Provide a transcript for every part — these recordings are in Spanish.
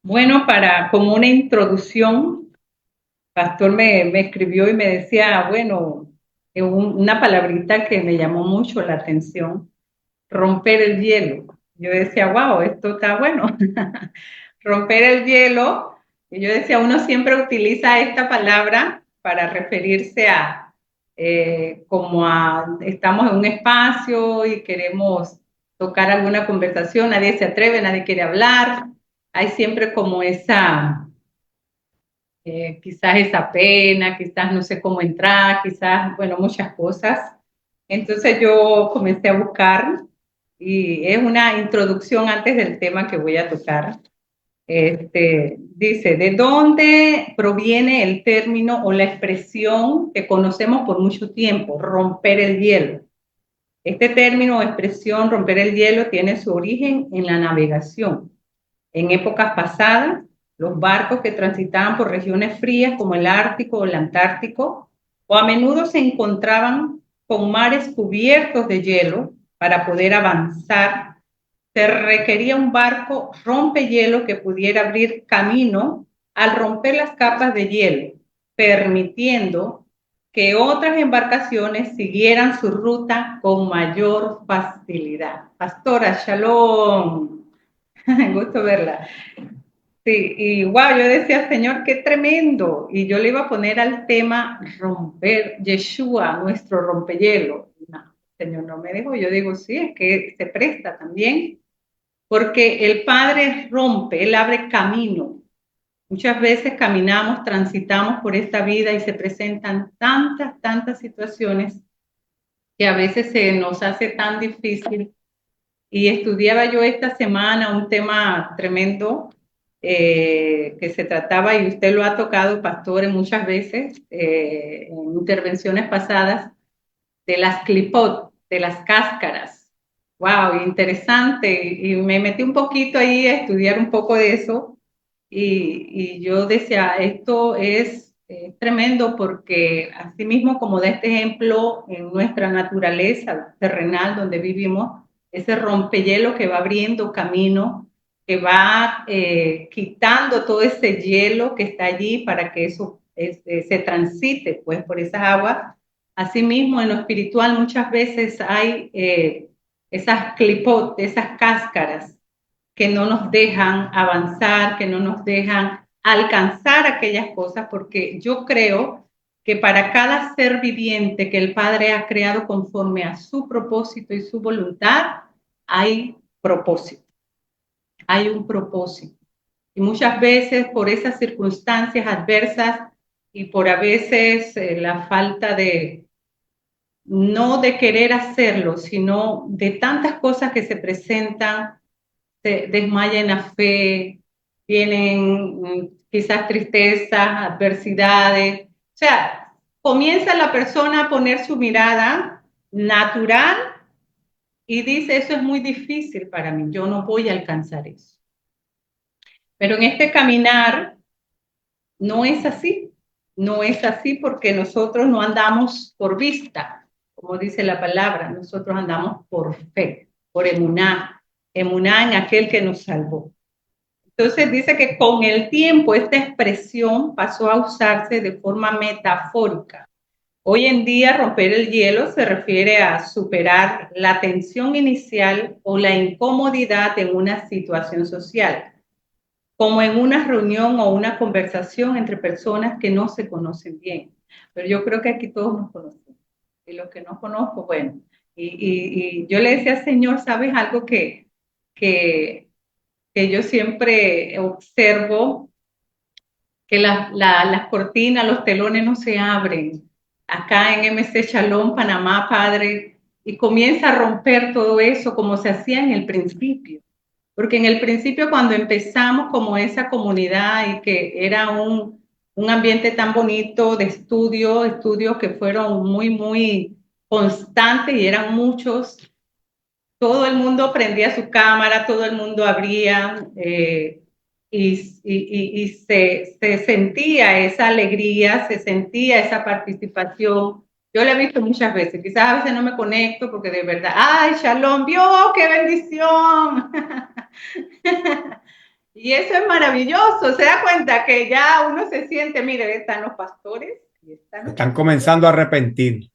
Bueno, como una introducción, Pastor me escribió y me decía, bueno, una palabrita que me llamó mucho la atención, romper el hielo. Yo decía, wow, esto está bueno. Romper el hielo. Y yo decía, uno siempre utiliza esta palabra para referirse estamos en un espacio y queremos tocar alguna conversación, nadie se atreve, nadie quiere hablar. Hay siempre como quizás esa pena, quizás no sé cómo entrar, quizás, bueno, muchas cosas. Entonces yo comencé a buscar y es una introducción antes del tema que voy a tocar. Dice, ¿de dónde proviene el término o la expresión que conocemos por mucho tiempo, romper el hielo? Este término o expresión, romper el hielo, tiene su origen en la navegación. En épocas pasadas, los barcos que transitaban por regiones frías como el Ártico o el Antártico, o a menudo se encontraban con mares cubiertos de hielo para poder avanzar. Se requería un barco rompehielo que pudiera abrir camino al romper las capas de hielo, permitiendo que otras embarcaciones siguieran su ruta con mayor facilidad. Pastora, shalom. Gusto verla. Sí, y wow, yo decía, Señor, qué tremendo. Y yo le iba a poner al tema romper, Yeshua, nuestro rompehielo. No, Señor, no me dejó. Yo digo, sí, es que se presta también, porque el Padre rompe, Él abre camino. Muchas veces caminamos, transitamos por esta vida y se presentan tantas situaciones que a veces se nos hace tan difícil. Y estudiaba yo esta semana un tema tremendo que se trataba, y usted lo ha tocado, pastores, muchas veces en intervenciones pasadas, de las clipot, de las cáscaras. Wow, interesante. Y me metí un poquito ahí a estudiar un poco de eso. Y yo decía, esto es tremendo porque así mismo como de este ejemplo en nuestra naturaleza terrenal donde vivimos, ese rompehielo que va abriendo camino, que va quitando todo ese hielo que está allí para que eso se transite pues por esas aguas. Asimismo, en lo espiritual muchas veces hay esas clipot, esas cáscaras que no nos dejan avanzar, que no nos dejan alcanzar aquellas cosas, porque yo creo que para cada ser viviente que el Padre ha creado conforme a su propósito y su voluntad, hay propósito, hay un propósito. Y muchas veces por esas circunstancias adversas y por a veces la falta de, no de querer hacerlo, sino de tantas cosas que se presentan, se desmaya en la fe, vienen quizás tristezas, adversidades. O sea, comienza la persona a poner su mirada natural y dice, eso es muy difícil para mí, yo no voy a alcanzar eso. Pero en este caminar no es así, no es así porque nosotros no andamos por vista, como dice la palabra, nosotros andamos por fe, por emuná, emuná en aquel que nos salvó. Entonces dice que con el tiempo esta expresión pasó a usarse de forma metafórica. Hoy en día romper el hielo se refiere a superar la tensión inicial o la incomodidad en una situación social, como en una reunión o una conversación entre personas que no se conocen bien. Pero yo creo que aquí todos nos conocemos. Y los que no conozco, bueno. Y yo le decía, Señor, ¿sabes algo que, que yo siempre observo? Que las cortinas, los telones no se abren. Acá en MC Shalom, Panamá, Padre, y comienza a romper todo eso como se hacía en el principio. Porque en el principio cuando empezamos como esa comunidad y que era un ambiente tan bonito de estudios que fueron muy constantes y eran muchos, todo el mundo prendía su cámara, todo el mundo abría y se sentía esa alegría, se sentía esa participación. Yo la he visto muchas veces, quizás a veces no me conecto porque de verdad, ¡ay, Shalom! ¡Vio! ¡Qué bendición! Y eso es maravilloso. Se da cuenta que ya uno se siente, mire, están los pastores y están los Están pastores. comenzando a arrepentir.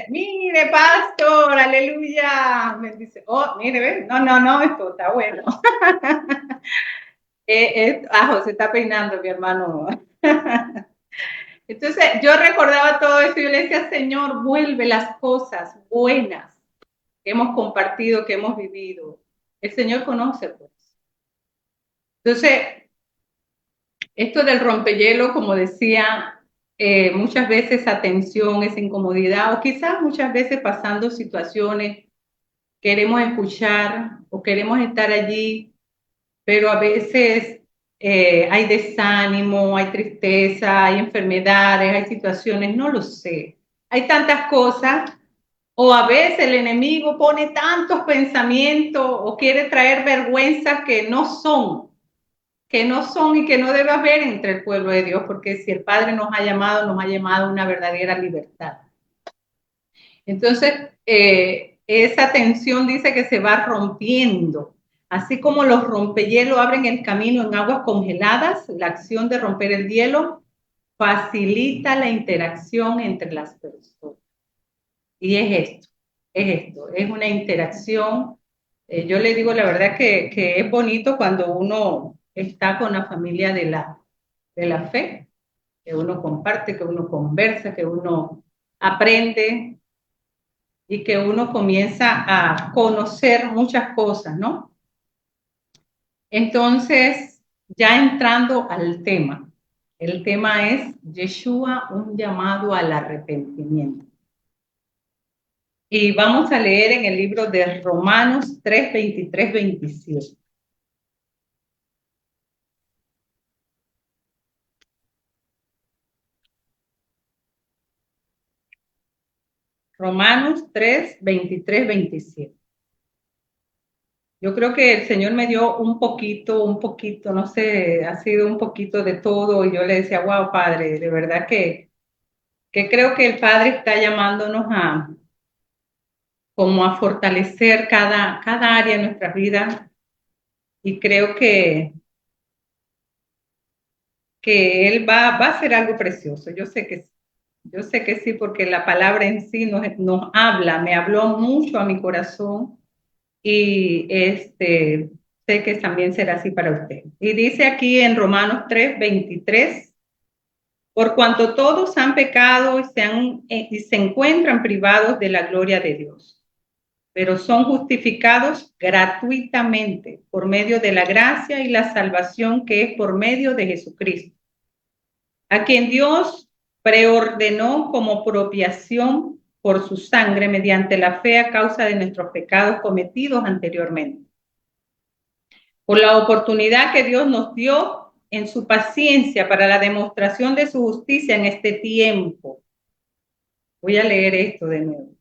Mire, pastor, aleluya. Me dice, oh, mire, ve, no, no, no, esto está bueno. Se está peinando mi hermano. Entonces, yo recordaba todo eso y yo le decía, Señor, vuelve las cosas buenas que hemos compartido, que hemos vivido. El Señor conoce, pues. Entonces, esto del rompehielo, como decía, muchas veces esa tensión, esa incomodidad, o quizás muchas veces pasando situaciones, queremos escuchar o queremos estar allí, pero a veces hay desánimo, hay tristeza, hay enfermedades, hay situaciones, no lo sé. Hay tantas cosas, o a veces el enemigo pone tantos pensamientos o quiere traer vergüenzas que no son y que no debe haber entre el pueblo de Dios, porque si el Padre nos ha llamado a una verdadera libertad. Entonces, esa tensión dice que se va rompiendo. Así como los rompehielos abren el camino en aguas congeladas, la acción de romper el hielo facilita la interacción entre las personas. Y es una interacción. Yo le digo la verdad que es bonito cuando uno está con la familia de la fe, que uno comparte, que uno conversa, que uno aprende y que uno comienza a conocer muchas cosas, ¿no? Entonces, ya entrando al tema, el tema es Yeshua, un llamado al arrepentimiento. Y vamos a leer en el libro de Romanos 3, 23, 27. Romanos 3, 23, 27. Yo creo que el Señor me dio un poquito, no sé, ha sido un poquito de todo. Y yo le decía, wow, Padre, de verdad que creo que el Padre está llamándonos a como a fortalecer cada área de nuestra vida. Y creo que Él va a hacer algo precioso. Yo sé que sí. Yo sé que sí, porque la palabra en sí nos habla, me habló mucho a mi corazón y sé que también será así para usted. Y dice aquí en Romanos 3, 23, por cuanto todos han pecado y se encuentran privados de la gloria de Dios, pero son justificados gratuitamente por medio de la gracia y la salvación que es por medio de Jesucristo, a quien Dios preordenó como propiación por su sangre mediante la fe a causa de nuestros pecados cometidos anteriormente. Por la oportunidad que Dios nos dio en su paciencia para la demostración de su justicia en este tiempo. Voy a leer esto de nuevo.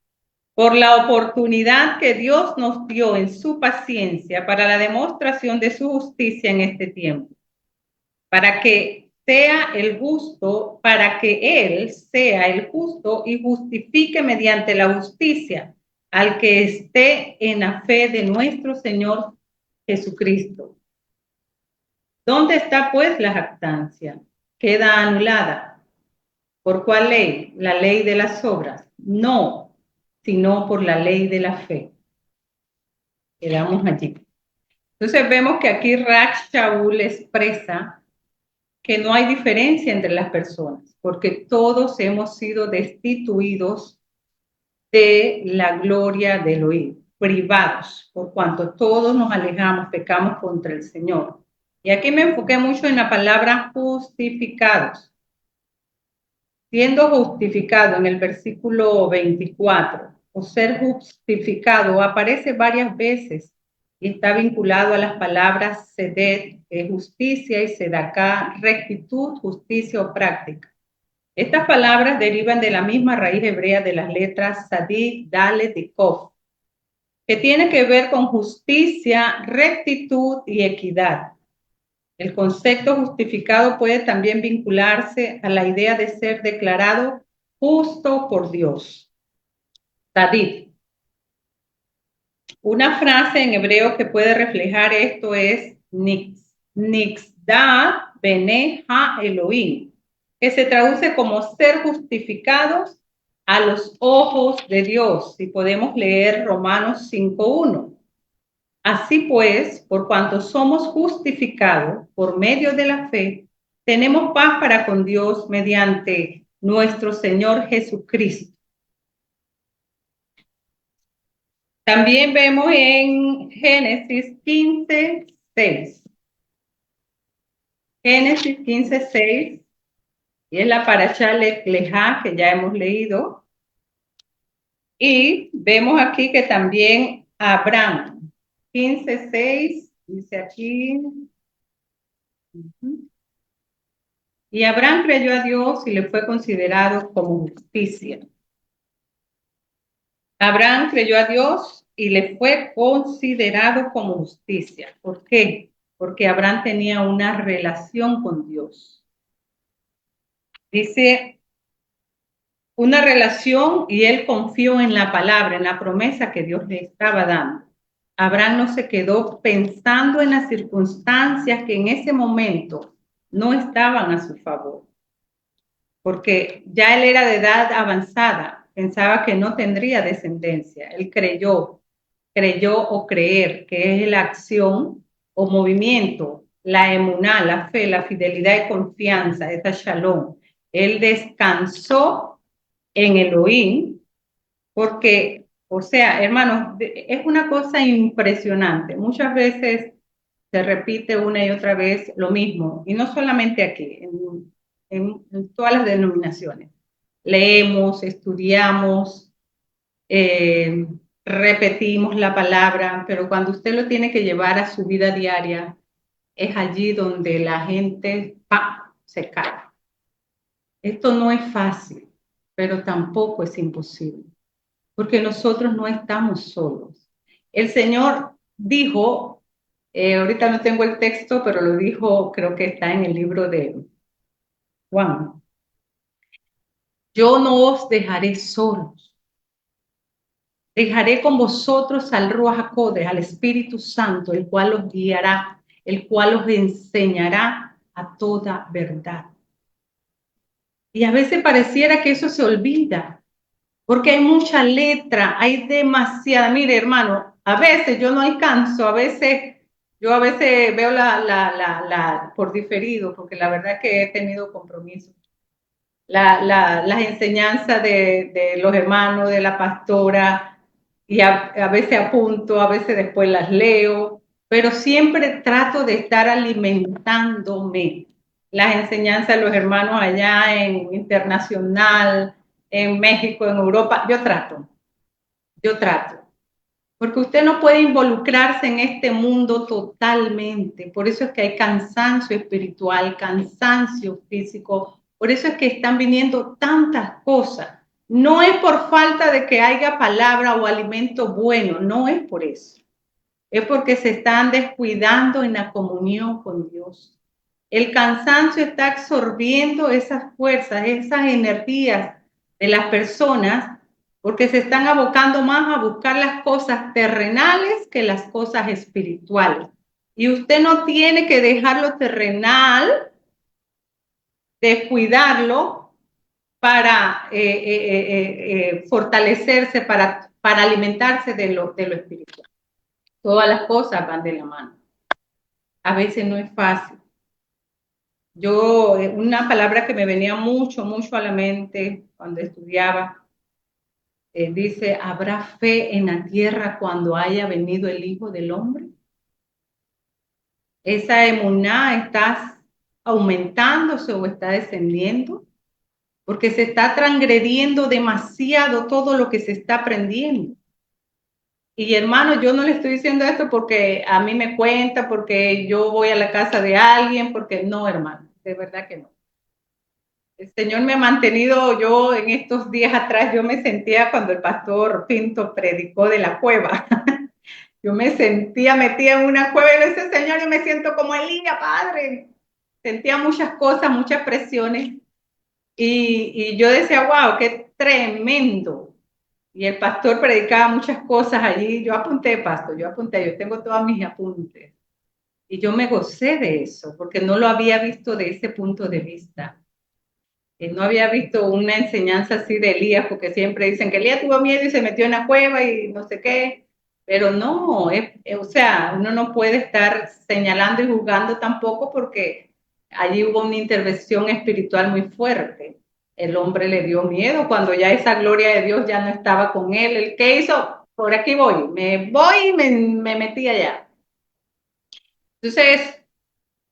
Por la oportunidad que Dios nos dio en su paciencia para la demostración de su justicia en este tiempo, para que Él sea el justo y justifique mediante la justicia al que esté en la fe de nuestro Señor Jesucristo. ¿Dónde está pues la jactancia? Queda anulada. ¿Por cuál ley? ¿La ley de las obras? No, sino por la ley de la fe. Quedamos allí. Entonces vemos que aquí Rach Shaul expresa que no hay diferencia entre las personas, porque todos hemos sido destituidos de la gloria de Elohim, privados, por cuanto todos nos alejamos, pecamos contra el Señor. Y aquí me enfoqué mucho en la palabra justificados. Siendo justificado en el versículo 24, o ser justificado, aparece varias veces y está vinculado a las palabras sedet, justicia, y sedaká, rectitud, justicia o práctica. Estas palabras derivan de la misma raíz hebrea de las letras sadik, dalet y kof, que tiene que ver con justicia, rectitud y equidad. El concepto justificado puede también vincularse a la idea de ser declarado justo por Dios. David. Una frase en hebreo que puede reflejar esto es Nixda Bene Ha Elohim, que se traduce como ser justificados a los ojos de Dios. Y podemos leer Romanos 5:1. Así pues, por cuanto somos justificados por medio de la fe, tenemos paz para con Dios mediante nuestro Señor Jesucristo. También vemos en Génesis 15:6. Génesis 15:6, y es la parashá Lejá que ya hemos leído. Y vemos aquí que también Abraham, 15:6, dice aquí. Y Abraham creyó a Dios y le fue considerado como justicia. Abraham creyó a Dios y le fue considerado como justicia. ¿Por qué? Porque Abraham tenía una relación con Dios. Dice, una relación, y él confió en la palabra, en la promesa que Dios le estaba dando. Abraham no se quedó pensando en las circunstancias que en ese momento no estaban a su favor, porque ya él era de edad avanzada, pensaba que no tendría descendencia. Él creyó o creer, que es la acción o movimiento, la emuná, la fe, la fidelidad y confianza, esa shalom. Él descansó en Elohim, porque, o sea, hermanos, es una cosa impresionante. Muchas veces se repite una y otra vez lo mismo, y no solamente aquí, en todas las denominaciones. Leemos, estudiamos, eh, repetimos la palabra, pero cuando usted lo tiene que llevar a su vida diaria, es allí donde la gente ¡pam!, se cae. Esto no es fácil, pero tampoco es imposible, porque nosotros no estamos solos. El Señor dijo, ahorita no tengo el texto, pero lo dijo, creo que está en el libro de Juan, yo no os dejaré solos, dejaré con vosotros al Ruach HaKodesh, al Espíritu Santo, el cual os guiará, el cual os enseñará a toda verdad. Y a veces pareciera que eso se olvida, porque hay mucha letra, hay demasiada. Mire, hermano, a veces yo no alcanzo, yo a veces veo por diferido, porque la verdad que he tenido compromiso. Las enseñanzas de los hermanos, de la pastora, y a veces apunto, a veces después las leo, pero siempre trato de estar alimentándome. Las enseñanzas de los hermanos allá en internacional, en México, en Europa, yo trato. Porque usted no puede involucrarse en este mundo totalmente. Por eso es que hay cansancio espiritual, cansancio físico. Por eso es que están viniendo tantas cosas. No es por falta de que haya palabra o alimento bueno, no es por eso. Es porque se están descuidando en la comunión con Dios. El cansancio está absorbiendo esas fuerzas, esas energías de las personas, porque se están abocando más a buscar las cosas terrenales que las cosas espirituales. Y usted no tiene que dejar lo terrenal, descuidarlo para fortalecerse, para alimentarse de lo espiritual. Todas las cosas van de la mano. A veces no es fácil. Yo, una palabra que me venía mucho a la mente cuando estudiaba, dice, ¿habrá fe en la tierra cuando haya venido el Hijo del Hombre? ¿Esa emuná está aumentándose o está descendiendo? Porque se está transgrediendo demasiado todo lo que se está aprendiendo. Y hermano, yo no le estoy diciendo esto porque a mí me cuenta, porque yo voy a la casa de alguien, porque no, hermano, de verdad que no. El Señor me ha mantenido, yo en estos días atrás, yo me sentía cuando el pastor Pinto predicó de la cueva. Yo me sentía metida en una cueva y le decía, Señor, yo me siento como Elías, Padre. Sentía muchas cosas, muchas presiones. Y yo decía, wow, qué tremendo. y el pastor predicaba muchas cosas allí. Yo apunté, pastor, yo tengo todos mis apuntes. Y yo me gocé de eso, porque no lo había visto de ese punto de vista. No había visto una enseñanza así de Elías, porque siempre dicen que Elías tuvo miedo y se metió en la cueva y no sé qué, pero no, o sea, uno no puede estar señalando y juzgando tampoco porque allí hubo una intervención espiritual muy fuerte. El hombre le dio miedo cuando ya esa gloria de Dios ya no estaba con él. ¿El qué hizo? Por aquí voy y me metí allá. Entonces,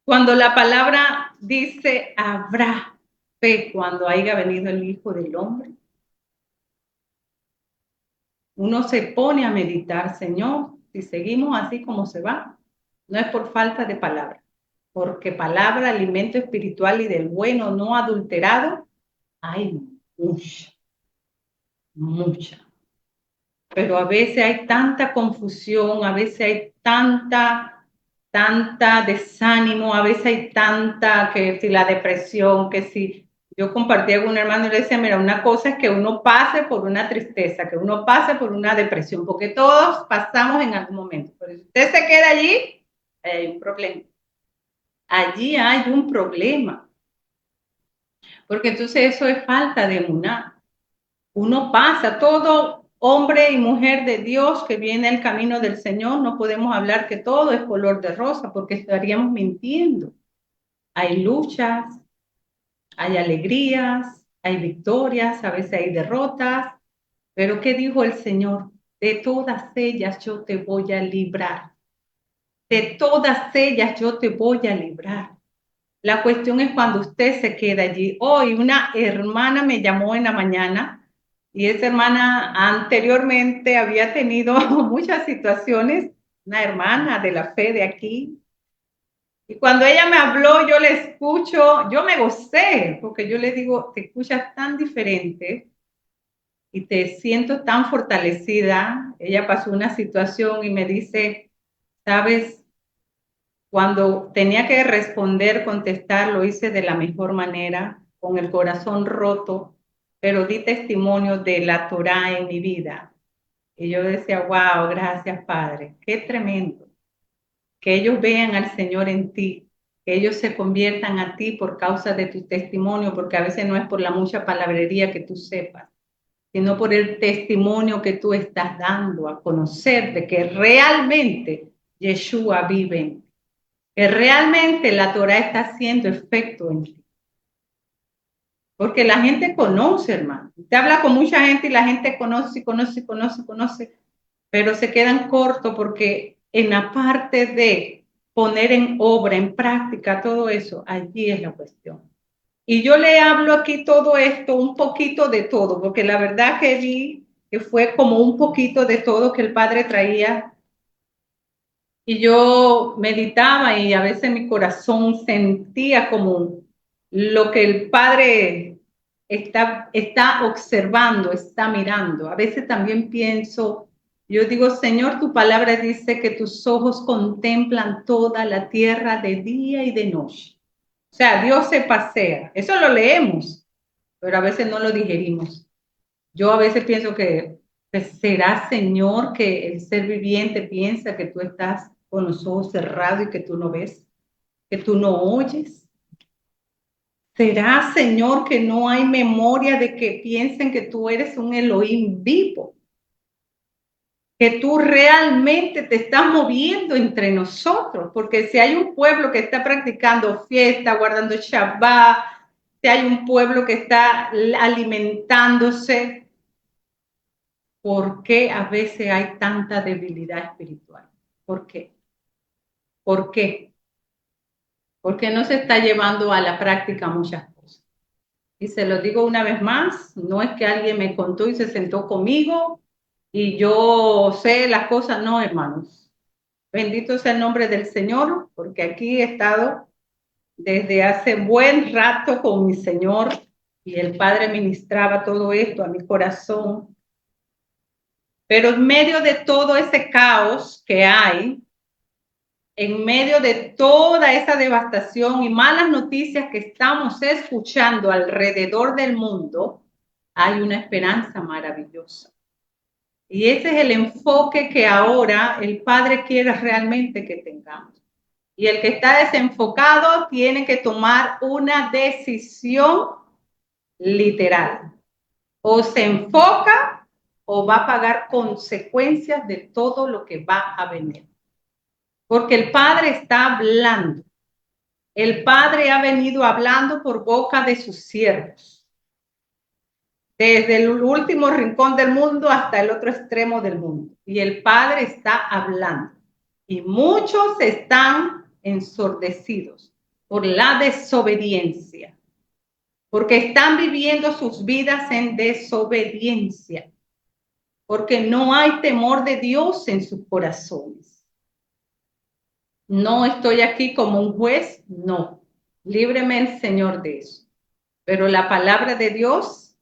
cuando la palabra dice habrá fe cuando haya venido el Hijo del Hombre, uno se pone a meditar, Señor, si seguimos así como se va, no es por falta de palabra, porque palabra, alimento espiritual y del bueno no adulterado, hay mucha, mucha. Pero a veces hay tanta confusión, a veces hay tanta desánimo, a veces hay tanta, que si la depresión, que si yo compartía con un hermano y le decía, mira, una cosa es que uno pase por una tristeza, que uno pase por una depresión, porque todos pasamos en algún momento. Pero si usted se queda allí, hay un problema. Allí hay un problema, porque entonces eso es falta de emuná. Uno pasa, todo hombre y mujer de Dios que viene al camino del Señor, no podemos hablar que todo es color de rosa porque estaríamos mintiendo. Hay luchas, hay alegrías, hay victorias, a veces hay derrotas, pero ¿qué dijo el Señor? De todas ellas yo te voy a librar. De todas ellas yo te voy a librar. La cuestión es cuando usted se queda allí. Hoy una hermana me llamó en la mañana y esa hermana anteriormente había tenido muchas situaciones, una hermana de la fe de aquí. Y cuando ella me habló, yo le escucho, yo me gocé, porque yo le digo, te escuchas tan diferente y te siento tan fortalecida. Ella pasó una situación y me dice, sabes, cuando tenía que responder, contestar, lo hice de la mejor manera, con el corazón roto, pero di testimonio de la Torá en mi vida. Y yo decía, wow, gracias Padre, qué tremendo. Que ellos vean al Señor en ti, que ellos se conviertan a ti por causa de tu testimonio, porque a veces no es por la mucha palabrería que tú sepas, sino por el testimonio que tú estás dando a conocer de que realmente Yeshua vive en ti, que realmente la Torah está haciendo efecto en ti. Porque la gente conoce, hermano. Usted habla con mucha gente y la gente conoce, pero se quedan cortos porque en la parte de poner en obra, en práctica todo eso, allí es la cuestión. Y yo le hablo aquí todo esto, un poquito de todo, porque la verdad que vi que fue como un poquito de todo que el Padre traía. Y yo meditaba y a veces mi corazón sentía como lo que el Padre está observando, está mirando. A veces también pienso, yo digo, Señor, tu palabra dice que tus ojos contemplan toda la tierra de día y de noche. O sea, Dios se pasea. Eso lo leemos, pero a veces no lo digerimos. Yo a veces pienso que pues, será, Señor, que el ser viviente piensa que tú estás con los ojos cerrados y que tú no ves, que tú no oyes. Será, Señor, que no hay memoria de que piensen que tú eres un Elohim vivo, que tú realmente te estás moviendo entre nosotros, porque si hay un pueblo que está practicando fiesta, guardando Shabbat, si hay un pueblo que está alimentándose, ¿por qué a veces hay tanta debilidad espiritual? ¿Por qué? ¿Por qué? Porque no se está llevando a la práctica muchas cosas. Y se lo digo una vez más, no es que alguien me contó y se sentó conmigo y yo sé las cosas, no, hermanos. Bendito sea el nombre del Señor, porque aquí he estado desde hace buen rato con mi Señor y el Padre ministraba todo esto a mi corazón. Pero en medio de todo ese caos que hay, en medio de toda esa devastación y malas noticias que estamos escuchando alrededor del mundo, hay una esperanza maravillosa. Y ese es el enfoque que ahora el Padre quiere realmente que tengamos. Y el que está desenfocado tiene que tomar una decisión literal. O se enfoca o va a pagar consecuencias de todo lo que va a venir. Porque el Padre está hablando. El Padre ha venido hablando por boca de sus siervos. Desde el último rincón del mundo hasta el otro extremo del mundo. Y el Padre está hablando. Y muchos están ensordecidos por la desobediencia. Porque están viviendo sus vidas en desobediencia. Porque no hay temor de Dios en sus corazones. No estoy aquí como un juez, no. Líbreme el Señor de eso. Pero la palabra de Dios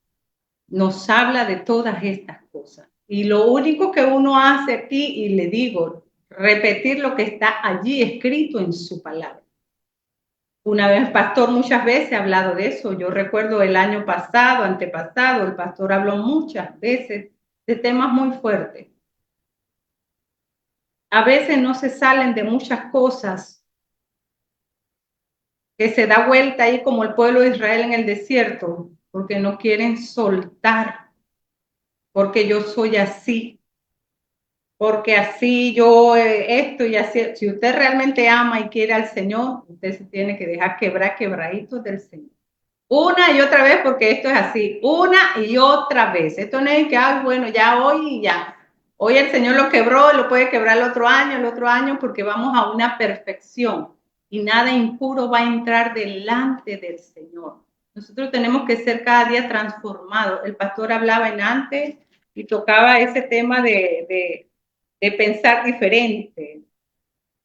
nos habla de todas estas cosas. Y lo único que uno hace aquí, y le digo, repetir lo que está allí escrito en su palabra. Una vez el pastor muchas veces ha hablado de eso. Yo recuerdo el año pasado, antepasado, el pastor habló muchas veces de temas muy fuertes. A veces no se salen de muchas cosas que se da vuelta ahí como el pueblo de Israel en el desierto, porque no quieren soltar, porque yo soy así, porque así yo esto y así. Si usted realmente ama y quiere al Señor, usted se tiene que dejar quebrar quebraditos del Señor. Una y otra vez, porque esto es así, una y otra vez. Esto no es que, ay, bueno, ya hoy y ya. Hoy el Señor lo quebró, lo puede quebrar el otro año, porque vamos a una perfección y nada impuro va a entrar delante del Señor. Nosotros tenemos que ser cada día transformados. El pastor hablaba en antes y tocaba ese tema de pensar diferente,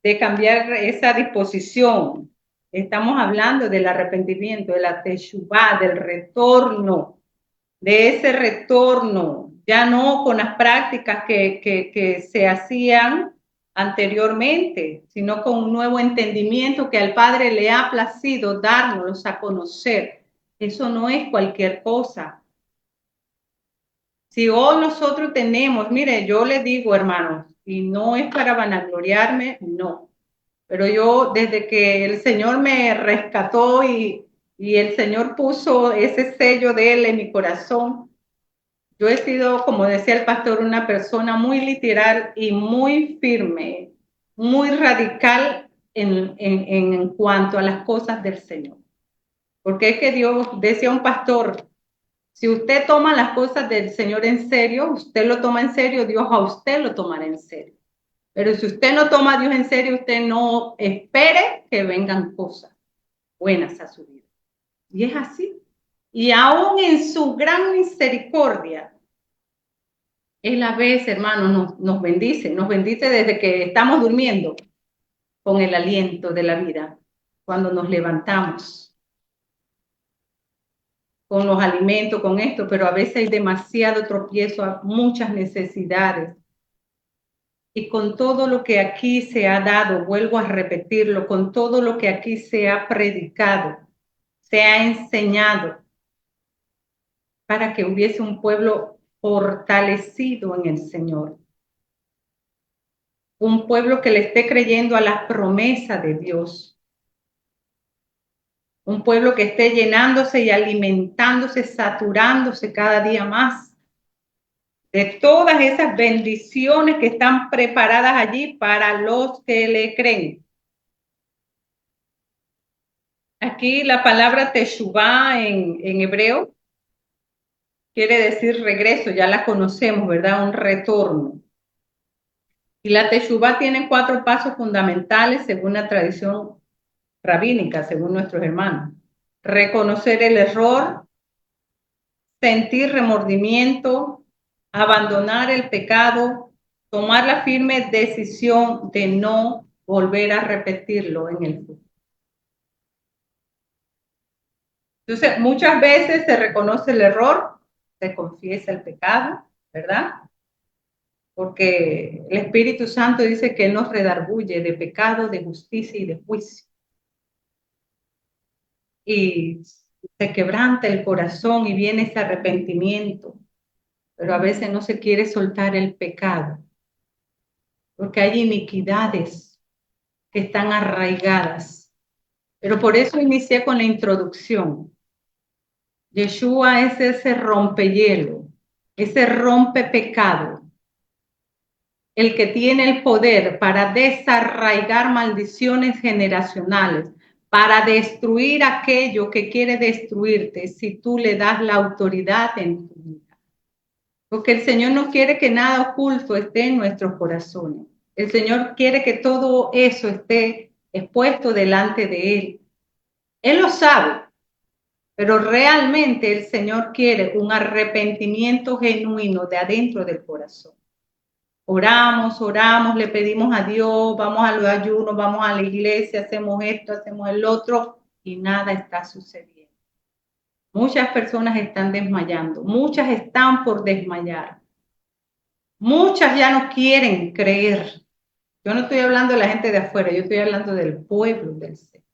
de cambiar esa disposición. Estamos hablando del arrepentimiento, de la teshuvá, del retorno, de ese retorno, ya no con las prácticas que se hacían anteriormente, sino con un nuevo entendimiento que al Padre le ha placido darnos a conocer. Eso no es cualquier cosa. Si hoy nosotros tenemos, mire, yo les digo, hermanos, y no es para vanagloriarme, no, pero yo desde que el Señor me rescató y el Señor puso ese sello de Él en mi corazón, yo he sido, como decía el pastor, una persona muy literal y muy firme, muy radical en cuanto a las cosas del Señor. Porque es que Dios, decía un pastor, si usted toma las cosas del Señor en serio, usted lo toma en serio, Dios a usted lo tomará en serio. Pero si usted no toma a Dios en serio, usted no espere que vengan cosas buenas a su vida. Y es así. Y aún en su gran misericordia, Él a veces, hermano, nos bendice desde que estamos durmiendo con el aliento de la vida, cuando nos levantamos, con los alimentos, con esto, pero a veces hay demasiado tropiezo, muchas necesidades. Y con todo lo que aquí se ha dado, vuelvo a repetirlo, con todo lo que aquí se ha predicado, se ha enseñado, para que hubiese un pueblo fortalecido en el Señor. Un pueblo que le esté creyendo a las promesas de Dios. Un pueblo que esté llenándose y alimentándose, saturándose cada día más de todas esas bendiciones que están preparadas allí para los que le creen. Aquí la palabra teshuvá en hebreo quiere decir regreso, ya la conocemos, ¿verdad? Un retorno. Y la teshuvá tiene 4 pasos fundamentales según la tradición rabínica, según nuestros hermanos. Reconocer el error, sentir remordimiento, abandonar el pecado, tomar la firme decisión de no volver a repetirlo en el futuro. Entonces, muchas veces se reconoce el error, se confiesa el pecado, ¿verdad? Porque el Espíritu Santo dice que Él nos redarguye de pecado, de justicia y de juicio. Y se quebranta el corazón y viene ese arrepentimiento, pero a veces no se quiere soltar el pecado, porque hay iniquidades que están arraigadas. Pero por eso inicié con la introducción. Yeshua es ese rompehielo, ese rompe pecado, el que tiene el poder para desarraigar maldiciones generacionales, para destruir aquello que quiere destruirte si tú le das la autoridad en tu vida. Porque el Señor no quiere que nada oculto esté en nuestros corazones. El Señor quiere que todo eso esté expuesto delante de Él. Él lo sabe, pero realmente el Señor quiere un arrepentimiento genuino de adentro del corazón. Oramos, le pedimos a Dios, vamos a los ayunos, vamos a la iglesia, hacemos esto, hacemos el otro y nada está sucediendo. Muchas personas están desmayando, muchas están por desmayar, muchas ya no quieren creer. Yo no estoy hablando de la gente de afuera, yo estoy hablando del pueblo del Señor.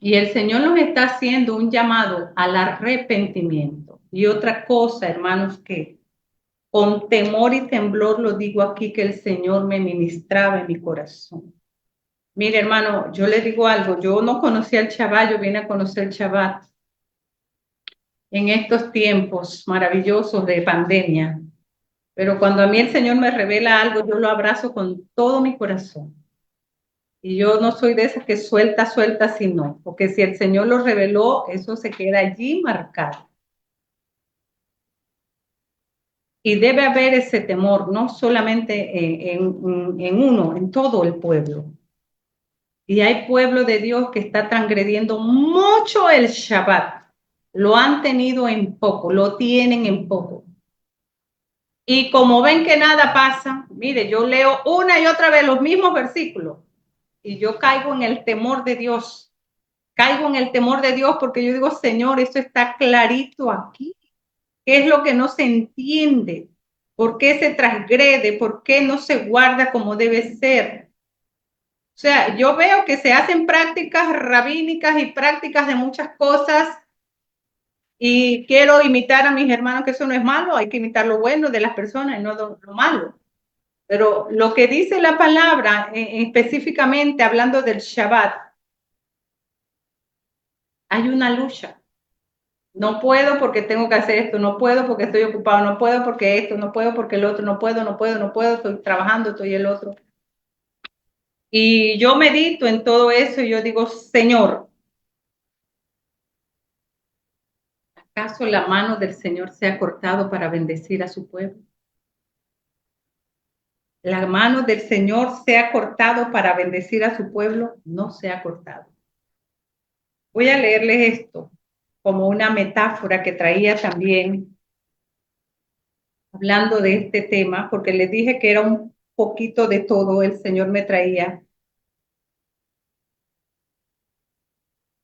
Y el Señor nos está haciendo un llamado al arrepentimiento. Y otra cosa, hermanos, que con temor y temblor lo digo aquí, que el Señor me ministraba en mi corazón. Mire, hermano, yo le digo algo, yo no conocía el Shabbat, yo vine a conocer el Shabbat en estos tiempos maravillosos de pandemia. Pero cuando a mí el Señor me revela algo, yo lo abrazo con todo mi corazón. Y yo no soy de esas que suelta, sino, porque si el Señor lo reveló, eso se queda allí marcado. Y debe haber ese temor, no solamente en uno, en todo el pueblo. Y hay pueblo de Dios que está transgrediendo mucho el Shabbat. Lo han tenido en poco, lo tienen en poco. Y como ven que nada pasa, mire, yo leo una y otra vez los mismos versículos y yo caigo en el temor de Dios. Caigo en el temor de Dios porque yo digo, Señor, esto está clarito aquí. ¿Qué es lo que no se entiende? ¿Por qué se transgrede? ¿Por qué no se guarda como debe ser? O sea, yo veo que se hacen prácticas rabínicas y prácticas de muchas cosas y quiero imitar a mis hermanos, que eso no es malo, hay que imitar lo bueno de las personas y no lo malo. Pero lo que dice la palabra, específicamente hablando del Shabbat, hay una lucha. No puedo porque tengo que hacer esto, no puedo porque estoy ocupado, no puedo porque esto, no puedo porque el otro, no puedo, estoy trabajando, estoy el otro. Y yo medito en todo eso y yo digo, Señor, ¿acaso la mano del Señor se ha cortado para bendecir a su pueblo? La mano del Señor se ha cortado para bendecir a su pueblo, no se ha cortado. Voy a leerles esto como una metáfora que traía también hablando de este tema, porque les dije que era un poquito de todo, el Señor me traía.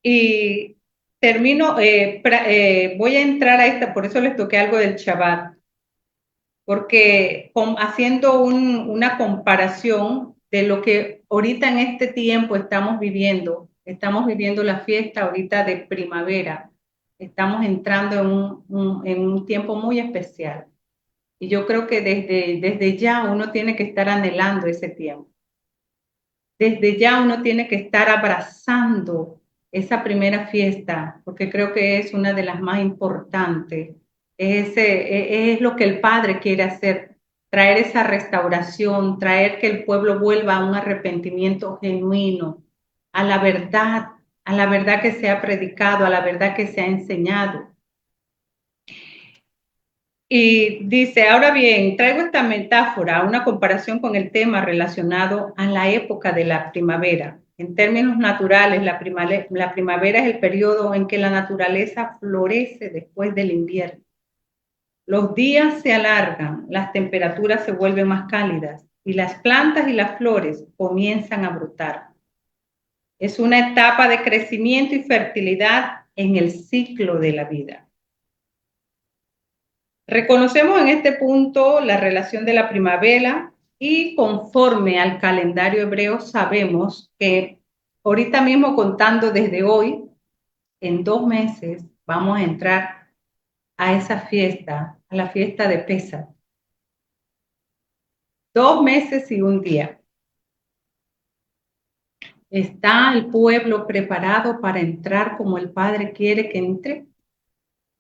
Y termino, voy a entrar a esta, por eso les toqué algo del Shabbat, porque haciendo una comparación de lo que ahorita en este tiempo estamos viviendo la fiesta ahorita de primavera, estamos entrando en un tiempo muy especial. Y yo creo que desde ya uno tiene que estar anhelando ese tiempo. Desde ya uno tiene que estar abrazando esa primera fiesta, porque creo que es una de las más importantes. Es lo que el Padre quiere hacer, traer esa restauración, traer que el pueblo vuelva a un arrepentimiento genuino, a la verdad que se ha predicado, a la verdad que se ha enseñado. Y dice, ahora bien, traigo esta metáfora, una comparación con el tema relacionado a la época de la primavera. En términos naturales, la primavera es el periodo en que la naturaleza florece después del invierno. Los días se alargan, las temperaturas se vuelven más cálidas y las plantas y las flores comienzan a brotar. Es una etapa de crecimiento y fertilidad en el ciclo de la vida. Reconocemos en este punto la relación de la primavera y conforme al calendario hebreo sabemos que ahorita mismo contando desde hoy, en 2 meses vamos a entrar a esa fiesta, a la fiesta de Pésach. 2 meses y un día. ¿Está el pueblo preparado para entrar como el Padre quiere que entre?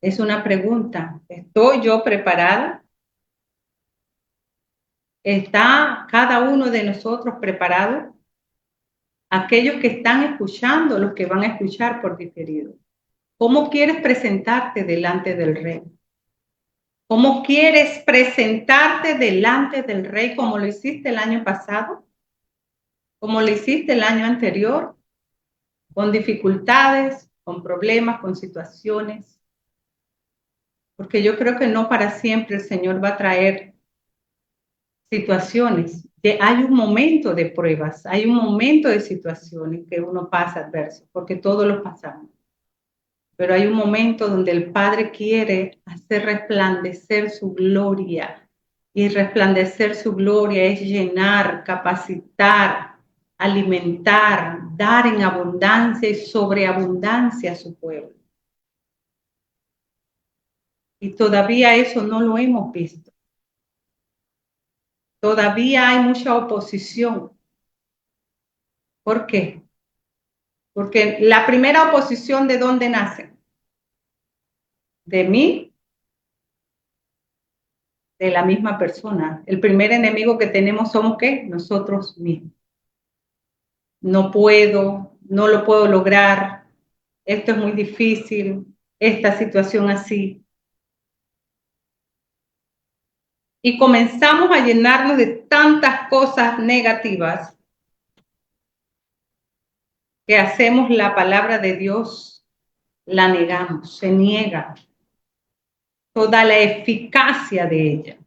Es una pregunta. ¿Estoy yo preparada? ¿Está cada uno de nosotros preparado? Aquellos que están escuchando, los que van a escuchar por diferido. ¿Cómo quieres presentarte delante del Rey? ¿Cómo quieres presentarte delante del Rey como lo hiciste el año pasado? ¿Como lo hiciste el año anterior? ¿Con dificultades, con problemas, con situaciones? Porque yo creo que no para siempre el Señor va a traer situaciones. Hay un momento de pruebas, hay un momento de situaciones que uno pasa adverso, porque todos los pasamos. Pero hay un momento donde el Padre quiere hacer resplandecer su gloria. Y resplandecer su gloria es llenar, capacitar, alimentar, dar en abundancia y sobreabundancia a su pueblo. Y todavía eso no lo hemos visto. Todavía hay mucha oposición. ¿Por qué? Porque la primera oposición, ¿de dónde nace? De mí, de la misma persona. El primer enemigo que tenemos somos ¿qué? Nosotros mismos. No puedo, no lo puedo lograr, esto es muy difícil, esta situación así. Y comenzamos a llenarnos de tantas cosas negativas que hacemos la palabra de Dios, la negamos, se niega toda la eficacia de ella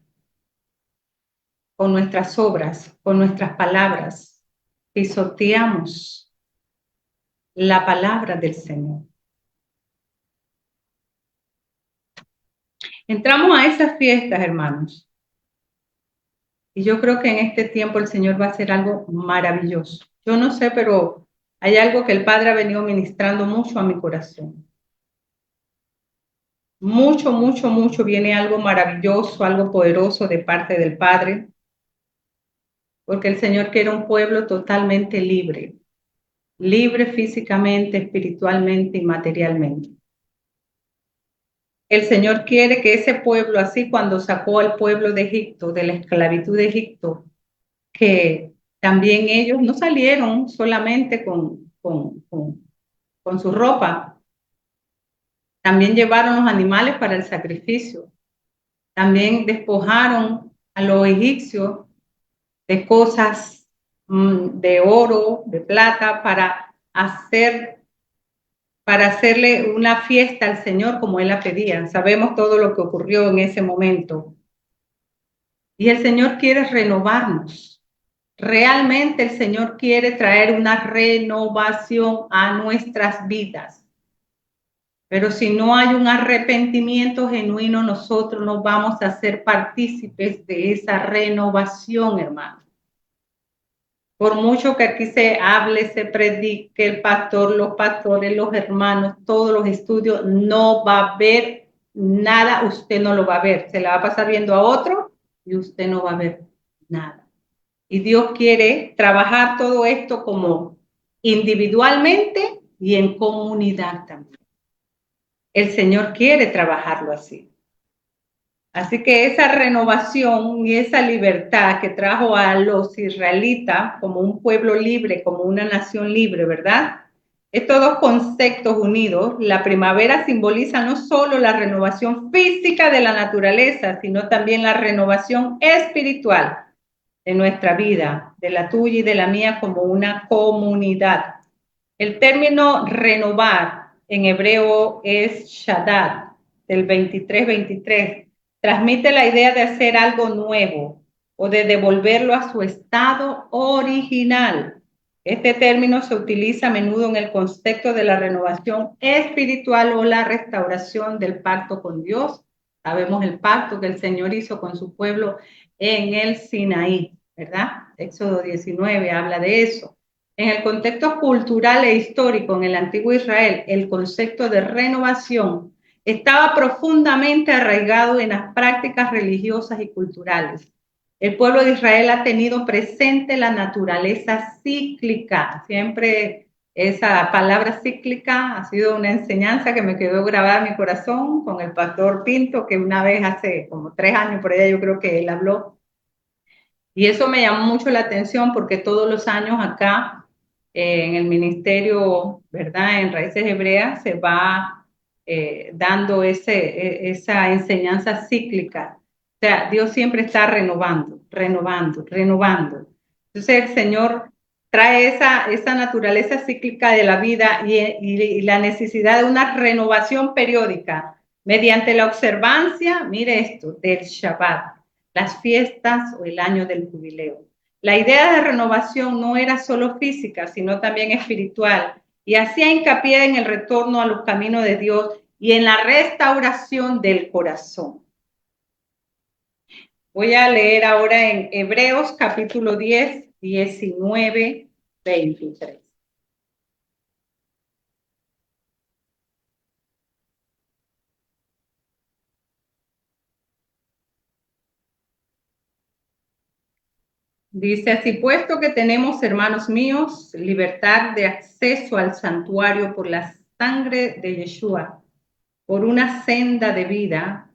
con nuestras obras, con nuestras palabras, pisoteamos la palabra del Señor. Entramos a esas fiestas, hermanos, y yo creo que en este tiempo el Señor va a hacer algo maravilloso. Yo no sé, pero hay algo que el Padre ha venido ministrando mucho a mi corazón. Mucho, mucho, mucho viene algo maravilloso, algo poderoso de parte del Padre, porque el Señor quiere un pueblo totalmente libre, libre físicamente, espiritualmente y materialmente. El Señor quiere que ese pueblo, así cuando sacó al pueblo de Egipto, de la esclavitud de Egipto, que también ellos no salieron solamente con su ropa, también llevaron los animales para el sacrificio, también despojaron a los egipcios de cosas de oro, de plata, para hacerle una fiesta al Señor como Él la pedía. Sabemos todo lo que ocurrió en ese momento. Y el Señor quiere renovarnos. Realmente el Señor quiere traer una renovación a nuestras vidas. Pero si no hay un arrepentimiento genuino, nosotros no vamos a ser partícipes de esa renovación, hermano. Por mucho que aquí se hable, se predique, el pastor, los pastores, los hermanos, todos los estudios, no va a haber nada, usted no lo va a ver. Se la va a pasar viendo a otro y usted no va a ver nada. Y Dios quiere trabajar todo esto como individualmente y en comunidad también. El Señor quiere trabajarlo así. Así que esa renovación y esa libertad que trajo a los israelitas como un pueblo libre, como una nación libre, ¿verdad? Estos dos conceptos unidos, la primavera simboliza no solo la renovación física de la naturaleza, sino también la renovación espiritual de nuestra vida, de la tuya y de la mía como una comunidad. El término renovar en hebreo es shaddad, del 23-23. Transmite la idea de hacer algo nuevo o de devolverlo a su estado original. Este término se utiliza a menudo en el contexto de la renovación espiritual o la restauración del pacto con Dios. Sabemos el pacto que el Señor hizo con su pueblo en el Sinaí, ¿verdad? Éxodo 19 habla de eso. En el contexto cultural e histórico en el antiguo Israel, el concepto de renovación estaba profundamente arraigado en las prácticas religiosas y culturales. El pueblo de Israel ha tenido presente la naturaleza cíclica. Siempre esa palabra cíclica ha sido una enseñanza que me quedó grabada en mi corazón con el pastor Pinto, que una vez hace como 3 años por allá yo creo que él habló. Y eso me llamó mucho la atención porque todos los años acá en el ministerio, ¿verdad? En Raíces Hebreas se va dando esa enseñanza cíclica. O sea, Dios siempre está renovando, renovando, renovando. Entonces el Señor trae esa naturaleza cíclica de la vida y la necesidad de una renovación periódica mediante la observancia, mire esto, del Shabbat, las fiestas o el año del jubileo. La idea de renovación no era solo física, sino también espiritual, y hacía hincapié en el retorno a los caminos de Dios y en la restauración del corazón. Voy a leer ahora en Hebreos capítulo 10, 19, 23. Dice así, puesto que tenemos, hermanos míos, libertad de acceso al santuario por la sangre de Yeshua, por una senda de vida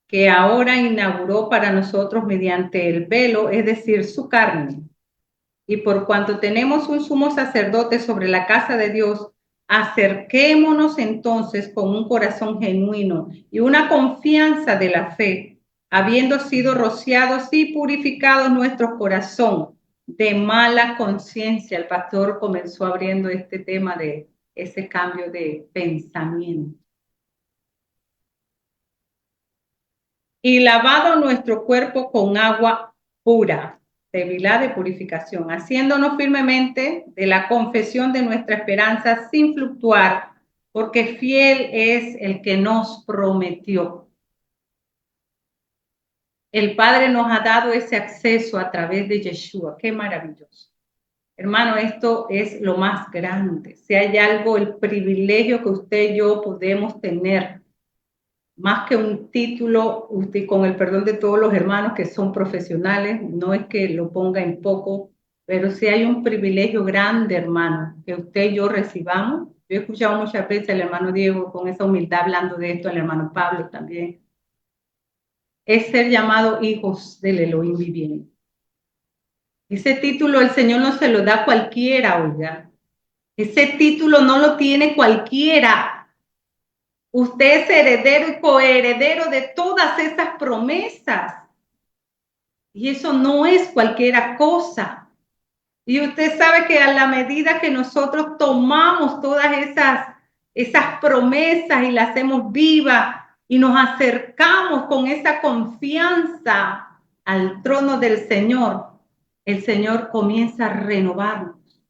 que ahora inauguró para nosotros mediante el velo, es decir, su carne. Y por cuanto tenemos un sumo sacerdote sobre la casa de Dios, acerquémonos entonces con un corazón genuino y una confianza de la fe, habiendo sido rociados y purificados nuestro corazón de mala conciencia. El pastor comenzó abriendo este tema de ese cambio de pensamiento. Y lavado nuestro cuerpo con agua pura, tevilá de purificación, haciéndonos firmemente de la confesión de nuestra esperanza sin fluctuar, porque fiel es el que nos prometió. El Padre nos ha dado ese acceso a través de Yeshua. Qué maravilloso. Hermano, esto es lo más grande. Si hay algo, el privilegio que usted y yo podemos tener, más que un título, usted, con el perdón de todos los hermanos que son profesionales, no es que lo ponga en poco, pero sí hay un privilegio grande, hermano, que usted y yo recibamos. Yo he escuchado muchas veces al hermano Diego con esa humildad hablando de esto, al hermano Pablo también. Es ser llamado hijos del Elohim viviente. Ese título el Señor no se lo da a cualquiera, oiga. Ese título no lo tiene cualquiera. Usted es heredero y coheredero de todas esas promesas. Y eso no es cualquier cosa. Y usted sabe que a la medida que nosotros tomamos todas esas promesas y las hacemos vivas y nos acercamos con esa confianza al trono del Señor, el Señor comienza a renovarnos,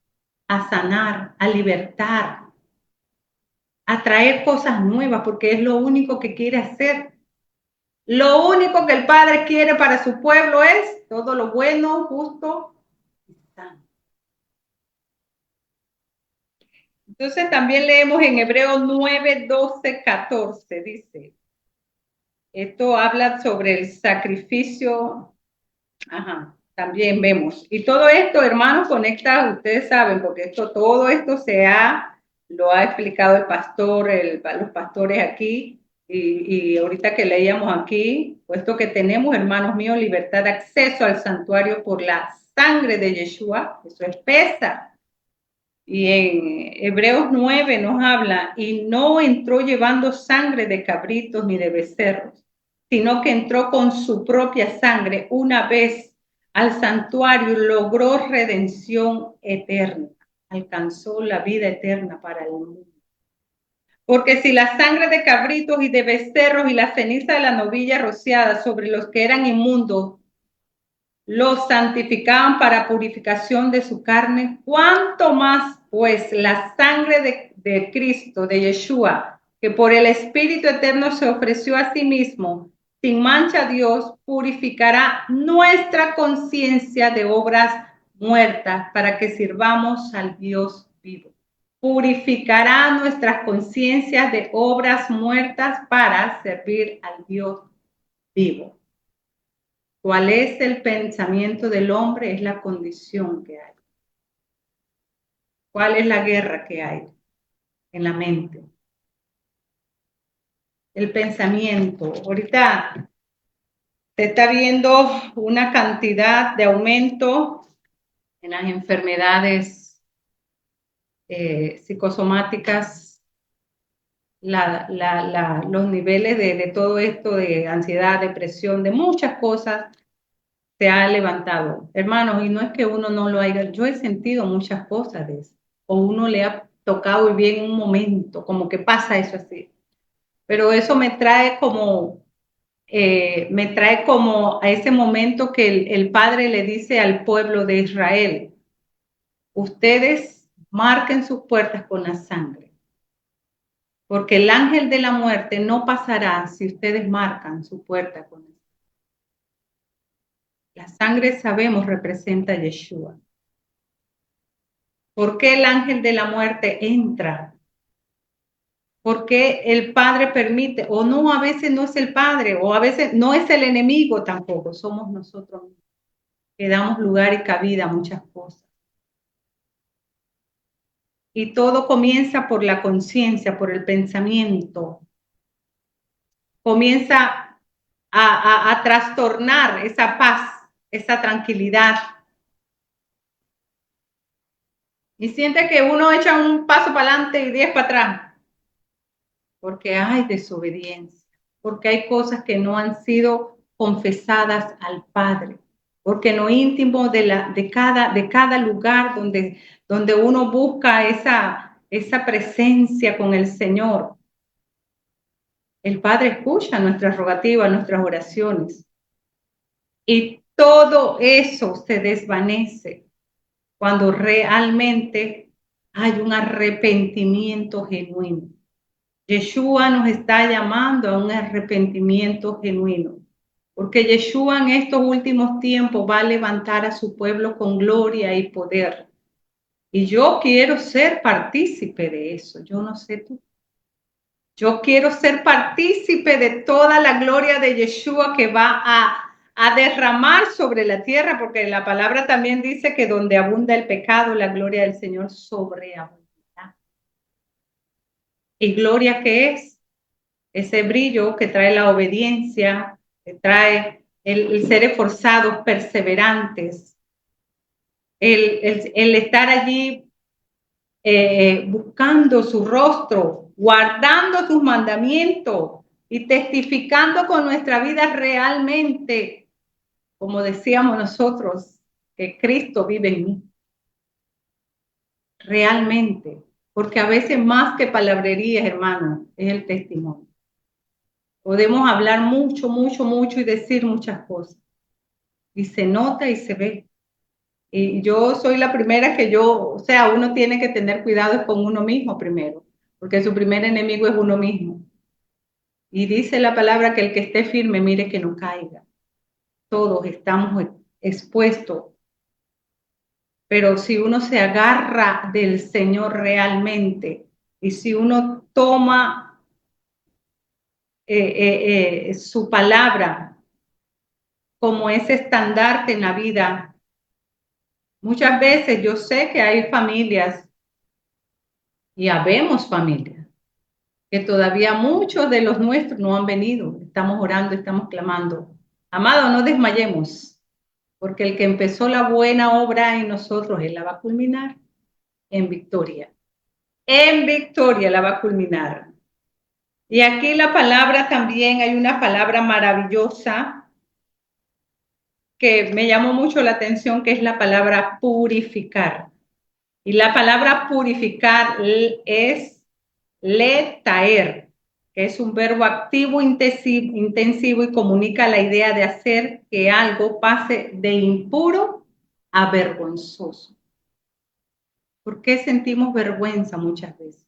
a sanar, a libertar, a traer cosas nuevas, porque es lo único que quiere hacer. Lo único que el Padre quiere para su pueblo es todo lo bueno, justo y santo. Entonces también leemos en Hebreos 9, 12, 14, dice, esto habla sobre el sacrificio, ajá, también vemos. Y todo esto, hermanos, conecta, ustedes saben, porque todo esto lo ha explicado el pastor, los pastores aquí, y ahorita que leíamos aquí, puesto que tenemos, hermanos míos, libertad de acceso al santuario por la sangre de Yeshua, eso es pesa. Y en Hebreos 9 nos habla, y no entró llevando sangre de cabritos ni de becerros, sino que entró con su propia sangre una vez al santuario, logró redención eterna, alcanzó la vida eterna para el mundo. Porque si la sangre de cabritos y de becerros y la ceniza de la novilla rociada sobre los que eran inmundos los santificaban para purificación de su carne, cuánto más pues la sangre de Cristo, de Yeshua, que por el Espíritu Eterno se ofreció a sí mismo, sin mancha a Dios, purificará nuestra conciencia de obras muertas para que sirvamos al Dios vivo. purificará nuestras conciencias de obras muertas para servir al Dios vivo. ¿Cuál es el pensamiento del hombre? Es la condición que hay. ¿Cuál es la guerra que hay en la mente? El pensamiento. Ahorita se está viendo una cantidad de aumento en las enfermedades psicosomáticas, los niveles de todo esto, de ansiedad, depresión, de muchas cosas, se ha levantado. Hermanos, y no es que uno no lo haya, yo he sentido muchas cosas de eso, o uno le ha tocado vivir en un momento, como que pasa eso así. Pero eso me trae como a ese momento que el Padre le dice al pueblo de Israel, ustedes marquen sus puertas con la sangre, porque el ángel de la muerte no pasará si ustedes marcan su puerta con la sangre. La sangre, sabemos, representa a Yeshua. ¿Por qué el ángel de la muerte entra? ¿Por qué el Padre permite? O no, a veces no es el Padre, o a veces no es el enemigo tampoco, somos nosotros que damos lugar y cabida a muchas cosas. Y todo comienza por la conciencia, por el pensamiento. Comienza a trastornar esa paz, esa tranquilidad. Y siente que uno echa un paso para adelante y 10 para atrás. Porque hay desobediencia, porque hay cosas que no han sido confesadas al Padre, porque en lo íntimo de cada lugar donde uno busca esa presencia con el Señor, el Padre escucha nuestras rogativas, nuestras oraciones, y todo eso se desvanece cuando realmente hay un arrepentimiento genuino. Yeshua nos está llamando a un arrepentimiento genuino, porque Yeshua en estos últimos tiempos va a levantar a su pueblo con gloria y poder. Y yo quiero ser partícipe de eso, yo no sé tú. Yo quiero ser partícipe de toda la gloria de Yeshua que va a derramar sobre la tierra, porque la palabra también dice que donde abunda el pecado, la gloria del Señor sobreabundará. ¿Y gloria qué es? Ese brillo que trae la obediencia, que trae el ser esforzados, perseverantes, el estar allí buscando su rostro, guardando sus mandamientos y testificando con nuestra vida realmente, como decíamos nosotros, que Cristo vive en mí. Realmente, porque a veces más que palabrerías, hermano, es el testimonio. Podemos hablar mucho, mucho, mucho y decir muchas cosas. Y se nota y se ve. Y yo soy la primera o sea, uno tiene que tener cuidado con uno mismo primero, porque su primer enemigo es uno mismo. Y dice la palabra que el que esté firme, mire que no caiga. Todos estamos expuestos. Pero si uno se agarra del Señor realmente, y si uno toma su palabra como ese estandarte en la vida. Muchas veces yo sé que hay familias y habemos familias que todavía muchos de los nuestros no han venido. Estamos orando, estamos clamando. Amado, no desmayemos, porque el que empezó la buena obra en nosotros, él la va a culminar en victoria. En victoria la va a culminar. Y aquí la palabra también, hay una palabra maravillosa que me llamó mucho la atención, que es la palabra purificar. Y la palabra purificar es letaer, que es un verbo activo intensivo y comunica la idea de hacer que algo pase de impuro a vergonzoso. ¿Por qué sentimos vergüenza muchas veces?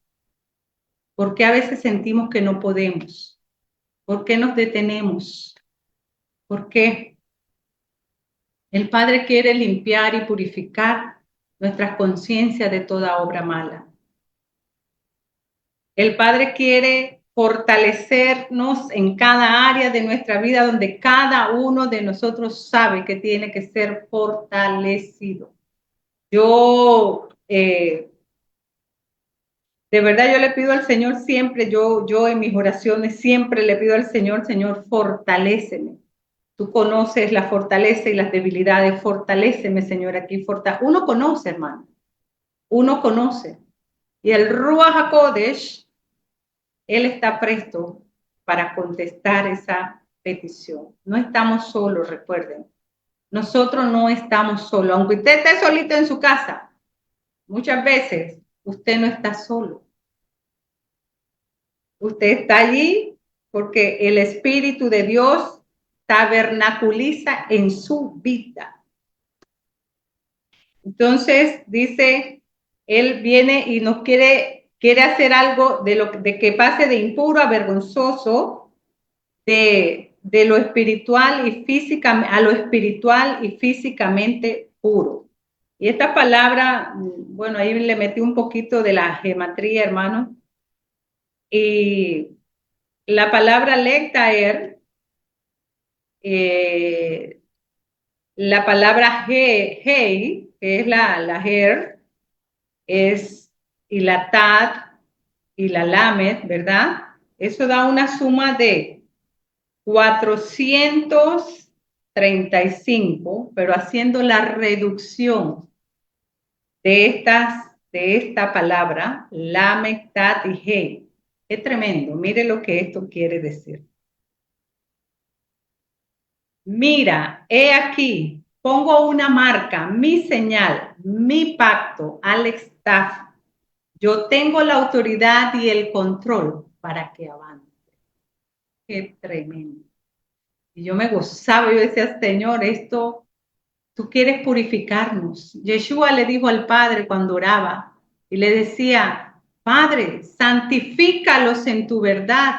¿Por qué a veces sentimos que no podemos? ¿Por qué nos detenemos? ¿Por qué? El Padre quiere limpiar y purificar nuestras conciencias de toda obra mala. El Padre quiere fortalecernos en cada área de nuestra vida donde cada uno de nosotros sabe que tiene que ser fortalecido. Yo, de verdad, yo le pido al Señor siempre, yo en mis oraciones siempre le pido al Señor, Señor, fortaléceme. Tú conoces la fortaleza y las debilidades, fortaléceme, Señor, aquí. Uno conoce, hermano, uno conoce. Y el Ruach HaKodesh, Él está presto para contestar esa petición. No estamos solos, recuerden. Nosotros no estamos solos. Aunque usted esté solito en su casa, muchas veces usted no está solo. Usted está allí porque el Espíritu de Dios tabernaculiza en su vida. Entonces, dice, Él viene y nos quiere hacer algo de que pase de impuro a vergonzoso, de lo espiritual y física, a lo espiritual y físicamente puro. Y esta palabra, bueno, ahí le metí un poquito de la gematría, hermano. Y la palabra lectaer, eh, la palabra hei, que es la her, es y la tad y la lamed, ¿verdad? Eso da una suma de 435, pero haciendo la reducción de esta palabra, lamed, tad y hei. Es tremendo, mire lo que esto quiere decir. Mira, he aquí, pongo una marca, mi señal, mi pacto, Alex Taff. Yo tengo la autoridad y el control para que avance. Qué tremendo. Y yo me gozaba, yo decía, Señor, esto, tú quieres purificarnos. Yeshua le dijo al Padre cuando oraba y le decía, Padre, santifícalos en tu verdad,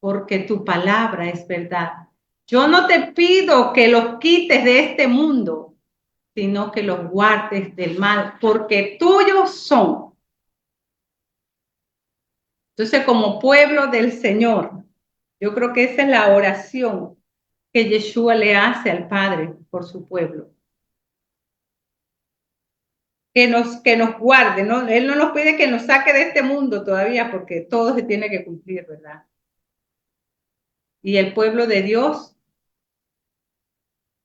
porque tu palabra es verdad. Yo no te pido que los quites de este mundo, sino que los guardes del mal, porque tuyos son. Entonces, como pueblo del Señor, yo creo que esa es la oración que Yeshua le hace al Padre por su pueblo. Que nos guarde, ¿no? Él no nos pide que nos saque de este mundo todavía, porque todo se tiene que cumplir, ¿verdad? Y el pueblo de Dios,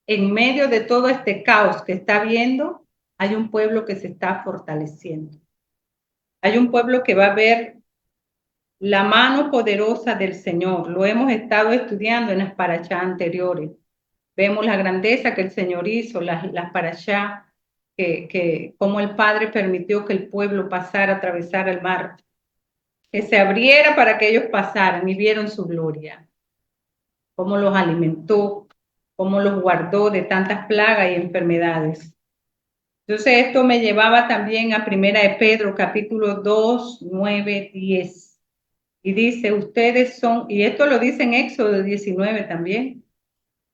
en medio de todo este caos que está viendo, hay un pueblo que se está fortaleciendo. Hay un pueblo que va a ver la mano poderosa del Señor. Lo hemos estado estudiando en las parashá anteriores. Vemos la grandeza que el Señor hizo, las parashá, como el Padre permitió que el pueblo pasara, atravesara el mar, que se abriera para que ellos pasaran y vieron su gloria, cómo los alimentó, cómo los guardó de tantas plagas y enfermedades. Entonces esto me llevaba también a Primera de Pedro, capítulo 2, 9, 10. Y dice, ustedes son, y esto lo dice en Éxodo 19 también.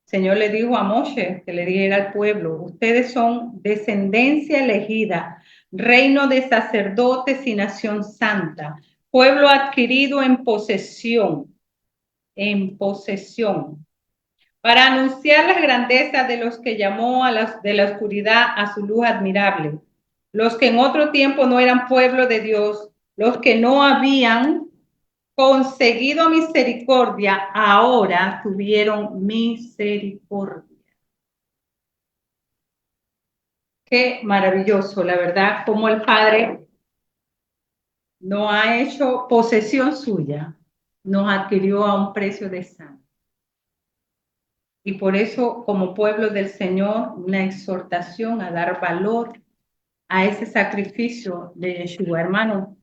El Señor le dijo a Moshe que le dijera al pueblo, ustedes son descendencia elegida, reino de sacerdotes y nación santa, pueblo adquirido en posesión, para anunciar las grandezas de los que llamó de la oscuridad a su luz admirable, los que en otro tiempo no eran pueblo de Dios, los que no habían conseguido misericordia, ahora tuvieron misericordia. Qué maravilloso, la verdad, como el Padre no ha hecho posesión suya, nos adquirió a un precio de sangre. Y por eso, como pueblo del Señor, una exhortación a dar valor a ese sacrificio de Yeshua, hermano.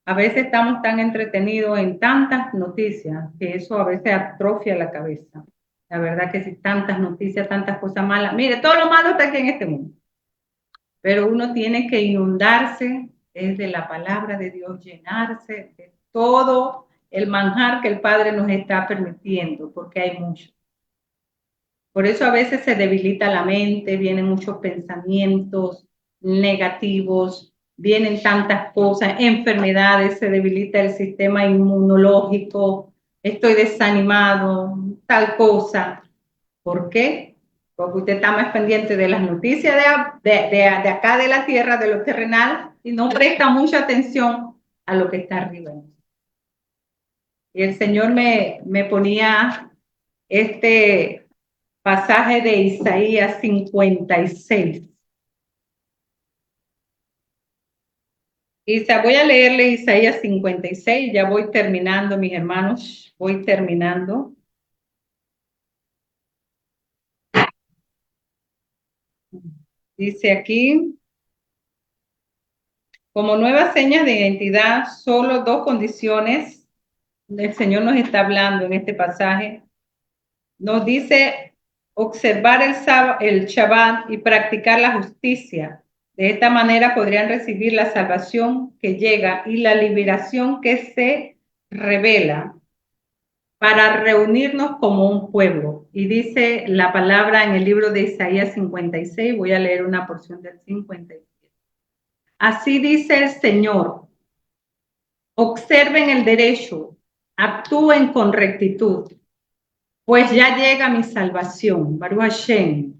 A veces estamos tan entretenidos en tantas noticias que eso a veces atrofia la cabeza. La verdad que si tantas noticias, tantas cosas malas. Mire, todo lo malo está aquí en este mundo. Pero uno tiene que inundarse de la palabra de Dios, llenarse de todo el manjar que el Padre nos está permitiendo, porque hay mucho. Por eso a veces se debilita la mente, vienen muchos pensamientos negativos, vienen tantas cosas, enfermedades, se debilita el sistema inmunológico, estoy desanimado, tal cosa. ¿Por qué? Porque usted está más pendiente de las noticias de acá de la tierra, de lo terrenal, y no presta mucha atención a lo que está arriba. Y el Señor me ponía este pasaje de Isaías 56. Voy a leerle Isaías 56, ya voy terminando, mis hermanos, voy terminando. Dice aquí, como nuevas señas de identidad, solo dos condiciones el Señor nos está hablando en este pasaje. Nos dice observar el Shabbat y practicar la justicia. De esta manera podrían recibir la salvación que llega y la liberación que se revela para reunirnos como un pueblo. Y dice la palabra en el libro de Isaías 56, voy a leer una porción del 57. Así dice el Señor, observen el derecho, actúen con rectitud, pues ya llega mi salvación, Baruch Hashem,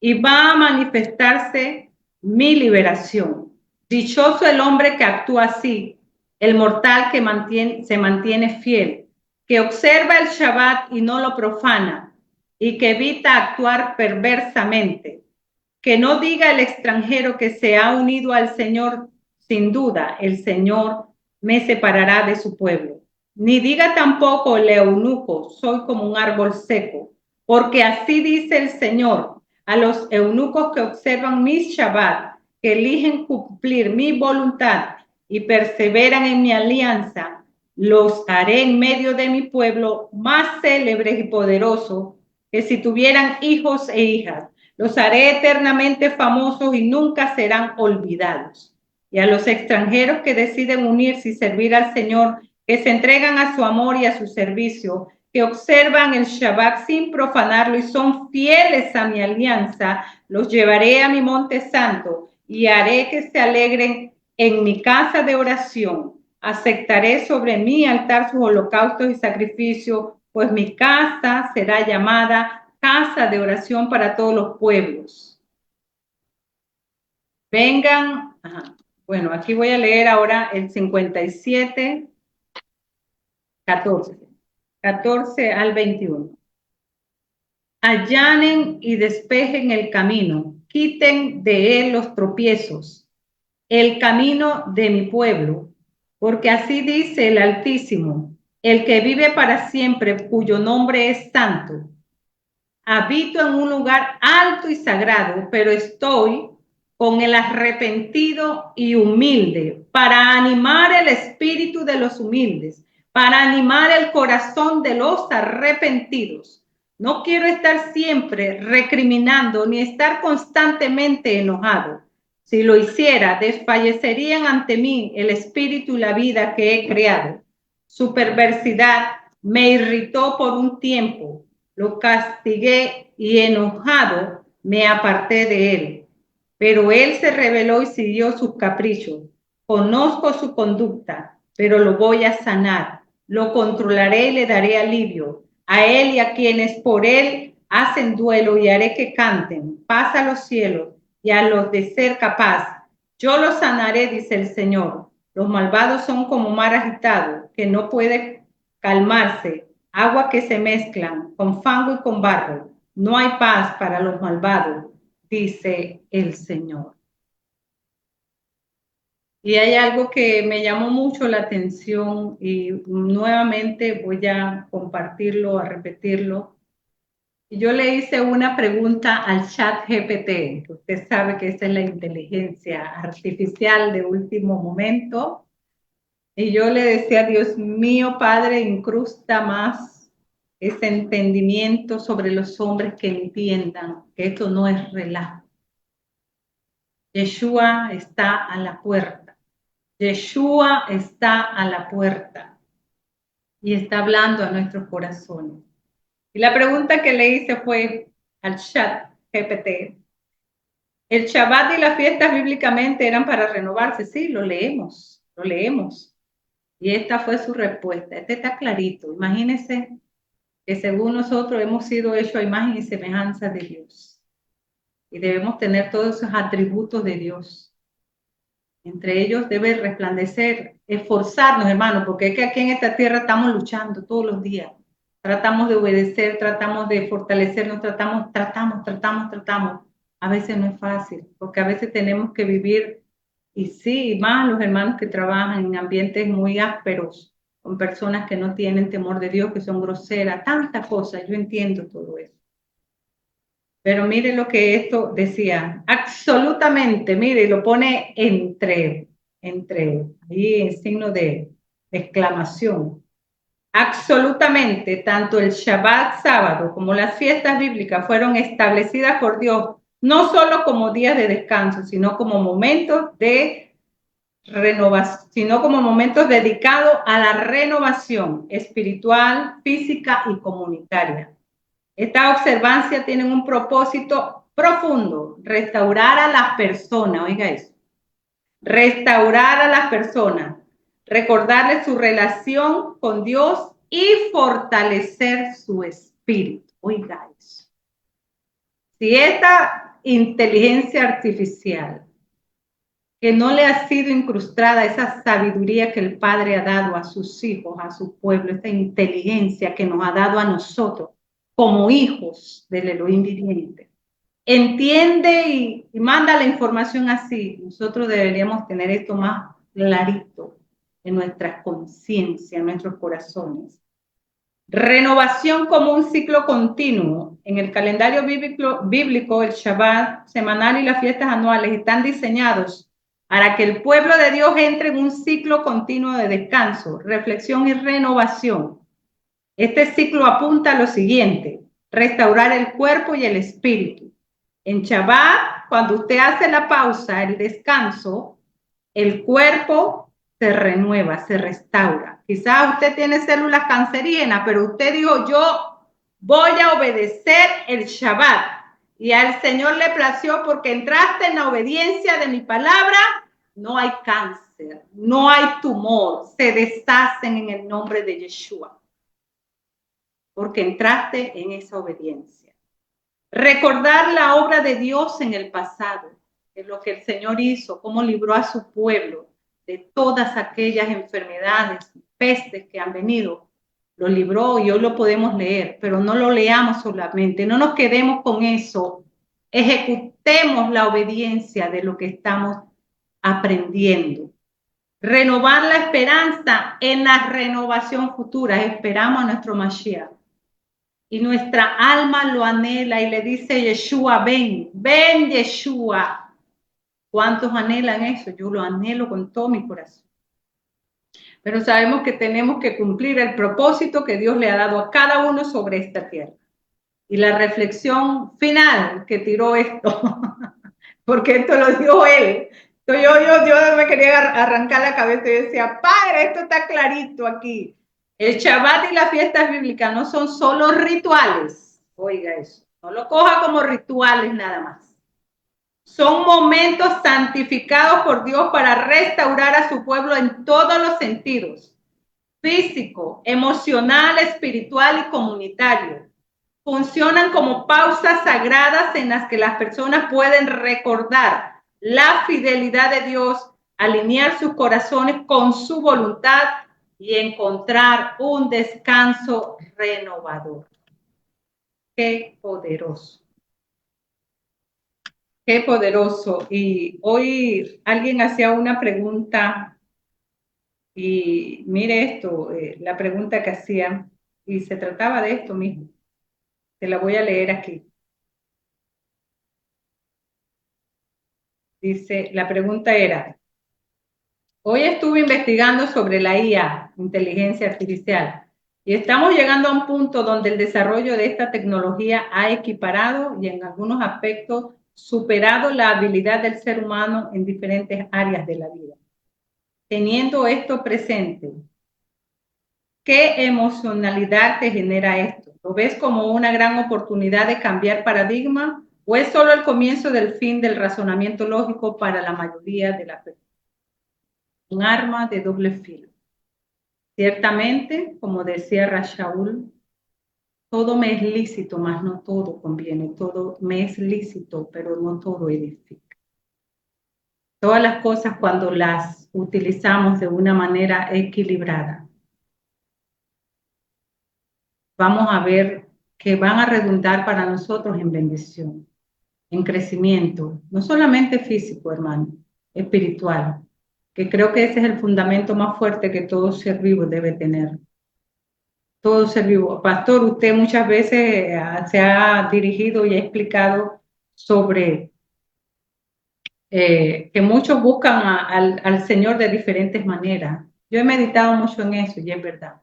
y va a manifestarse mi liberación. Dichoso el hombre que actúa así, el mortal que se mantiene fiel, que observa el Shabbat y no lo profana, y que evita actuar perversamente. Que no diga el extranjero que se ha unido al Señor, sin duda el Señor me separará de su pueblo. Ni diga tampoco el eunuco, soy como un árbol seco, porque así dice el Señor, a los eunucos que observan mis Shabbat, que eligen cumplir mi voluntad y perseveran en mi alianza, los haré en medio de mi pueblo más célebres y poderosos que si tuvieran hijos e hijas. Los haré eternamente famosos y nunca serán olvidados. Y a los extranjeros que deciden unirse y servir al Señor, que se entregan a su amor y a su servicio, que observan el Shabbat sin profanarlo y son fieles a mi alianza, los llevaré a mi monte santo y haré que se alegren en mi casa de oración. Aceptaré sobre mi altar sus holocaustos y sacrificios, pues mi casa será llamada casa de oración para todos los pueblos. Vengan, bueno, aquí voy a leer ahora el 57, 14 al 21. Allanen y despejen el camino, quiten de él los tropiezos, el camino de mi pueblo, porque así dice el Altísimo, el que vive para siempre, cuyo nombre es santo. Habito en un lugar alto y sagrado, pero estoy con el arrepentido y humilde para animar el espíritu de los humildes, para animar el corazón de los arrepentidos. No quiero estar siempre recriminando ni estar constantemente enojado. Si lo hiciera, desfallecerían ante mí el espíritu y la vida que he creado. Su perversidad me irritó por un tiempo. Lo castigué y enojado me aparté de él. Pero él se rebeló y siguió sus caprichos. Conozco su conducta, pero lo voy a sanar. Lo controlaré y le daré alivio. A él y a quienes por él hacen duelo y haré que canten. Paz a los cielos y a los de ser capaz. Yo los sanaré, dice el Señor. Los malvados son como mar agitado, que no puede calmarse, agua que se mezclan con fango y con barro. No hay paz para los malvados, dice el Señor. Y hay algo que me llamó mucho la atención y nuevamente voy a compartirlo, a repetirlo. Y yo le hice una pregunta al chat GPT, que usted sabe que esa es la inteligencia artificial de último momento. Y yo le decía, Dios mío, Padre, incrusta más ese entendimiento sobre los hombres que entiendan que esto no es relajo. Yeshua está a la puerta. Yeshua está a la puerta y está hablando a nuestros corazones. Y la pregunta que le hice fue al chat GPT, El Shabbat y las fiestas bíblicamente eran para renovarse. Sí, lo leemos, lo leemos. Y esta fue su respuesta. Este está clarito. Imagínense que según nosotros hemos sido hechos a imagen y semejanza de Dios. Y debemos tener todos esos atributos de Dios. Entre ellos debe resplandecer, esforzarnos, hermanos, porque es que aquí en esta tierra estamos luchando todos los días. Tratamos de obedecer, tratamos de fortalecernos, tratamos. A veces no es fácil, porque a veces tenemos que vivir, y sí, más los hermanos que trabajan en ambientes muy ásperos, con personas que no tienen temor de Dios, que son groseras, tantas cosas, yo entiendo todo eso. Pero mire lo que esto decía, absolutamente, mire, lo pone ahí en signo de exclamación. Absolutamente, tanto el Shabbat sábado como las fiestas bíblicas fueron establecidas por Dios, no solo como días de descanso, sino como momentos de renovación, sino como momentos dedicados a la renovación espiritual, física y comunitaria. Esta observancia tiene un propósito profundo, restaurar a las personas, oiga eso, restaurar a las personas, recordarles su relación con Dios y fortalecer su espíritu, oiga eso. Si esta inteligencia artificial que no le ha sido incrustada esa sabiduría que el Padre ha dado a sus hijos, a su pueblo, esta inteligencia que nos ha dado a nosotros como hijos del Elohim viviente. Entiende y manda la información así. Nosotros deberíamos tener esto más clarito en nuestras conciencias, en nuestros corazones. Renovación como un ciclo continuo. En el calendario bíblico, el Shabbat semanal y las fiestas anuales están diseñados para que el pueblo de Dios entre en un ciclo continuo de descanso, reflexión y renovación. Este ciclo apunta a lo siguiente: restaurar el cuerpo y el espíritu. En Shabbat, cuando usted hace la pausa, el descanso, el cuerpo se renueva, se restaura. Quizás usted tiene células cancerígenas, pero usted dijo, yo voy a obedecer el Shabbat. Y al Señor le plació porque entraste en la obediencia de mi palabra, no hay cáncer, no hay tumor, se deshacen en el nombre de Yeshua. Porque entraste en esa obediencia. Recordar la obra de Dios en el pasado, de lo que el Señor hizo, cómo libró a su pueblo de todas aquellas enfermedades, pestes que han venido. Lo libró y hoy lo podemos leer, pero no lo leamos solamente, no nos quedemos con eso. Ejecutemos la obediencia de lo que estamos aprendiendo. Renovar la esperanza en la renovación futura. Esperamos a nuestro Mashiach. Y nuestra alma lo anhela y le dice, Yeshua, ven, ven Yeshua. ¿Cuántos anhelan eso? Yo lo anhelo con todo mi corazón. Pero sabemos que tenemos que cumplir el propósito que Dios le ha dado a cada uno sobre esta tierra. Y la reflexión final que tiró esto, porque esto lo dijo él. Entonces yo me quería arrancar la cabeza y decía, Padre, esto está clarito aquí. El Shabbat y las fiestas bíblicas no son solo rituales. Oiga eso, no lo coja como rituales nada más. Son momentos santificados por Dios para restaurar a su pueblo en todos los sentidos: físico, emocional, espiritual y comunitario. Funcionan como pausas sagradas en las que las personas pueden recordar la fidelidad de Dios, alinear sus corazones con su voluntad y encontrar un descanso renovador. Qué poderoso. Qué poderoso. Y hoy alguien hacía una pregunta y mire esto, la pregunta que hacía, y se trataba de esto mismo. Te la voy a leer aquí. Dice, la pregunta era, hoy estuve investigando sobre la IA, inteligencia artificial, y estamos llegando a un punto donde el desarrollo de esta tecnología ha equiparado y en algunos aspectos superado la habilidad del ser humano en diferentes áreas de la vida. Teniendo esto presente, ¿qué emocionalidad te genera esto? ¿Lo ves como una gran oportunidad de cambiar paradigma ¿O es solo el comienzo del fin del razonamiento lógico para la mayoría de las personas? Un arma de doble filo. Ciertamente, como decía Rashaul, todo me es lícito, mas no todo conviene. Todo me es lícito, pero no todo edifica. Todas las cosas, cuando las utilizamos de una manera equilibrada, vamos a ver que van a redundar para nosotros en bendición, en crecimiento, no solamente físico, hermano, espiritual, que creo que ese es el fundamento más fuerte que todo ser vivo debe tener. Todo ser vivo. Pastor, usted muchas veces se ha dirigido y ha explicado sobre que muchos buscan al Señor de diferentes maneras. Yo he meditado mucho en eso y es verdad.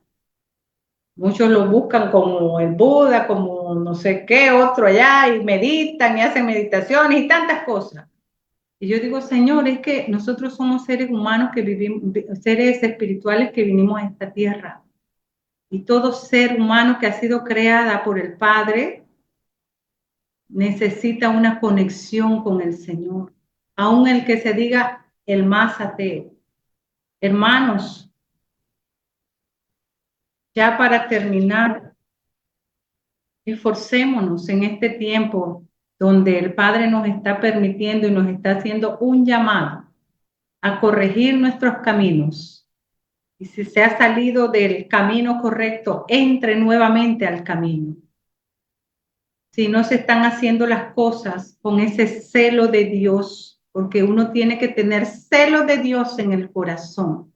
Muchos lo buscan como el Buda, como no sé qué, otro allá, y meditan y hacen meditaciones y tantas cosas. Y yo digo, Señor, es que nosotros somos seres humanos que vivimos, seres espirituales que vinimos a esta tierra. Y todo ser humano que ha sido creada por el Padre necesita una conexión con el Señor. Aún el que se diga el más ateo. Hermanos, ya para terminar, esforcémonos en este tiempo donde el Padre nos está permitiendo y nos está haciendo un llamado a corregir nuestros caminos. Y si se ha salido del camino correcto, entre nuevamente al camino. Si no se están haciendo las cosas con ese celo de Dios, porque uno tiene que tener celo de Dios en el corazón.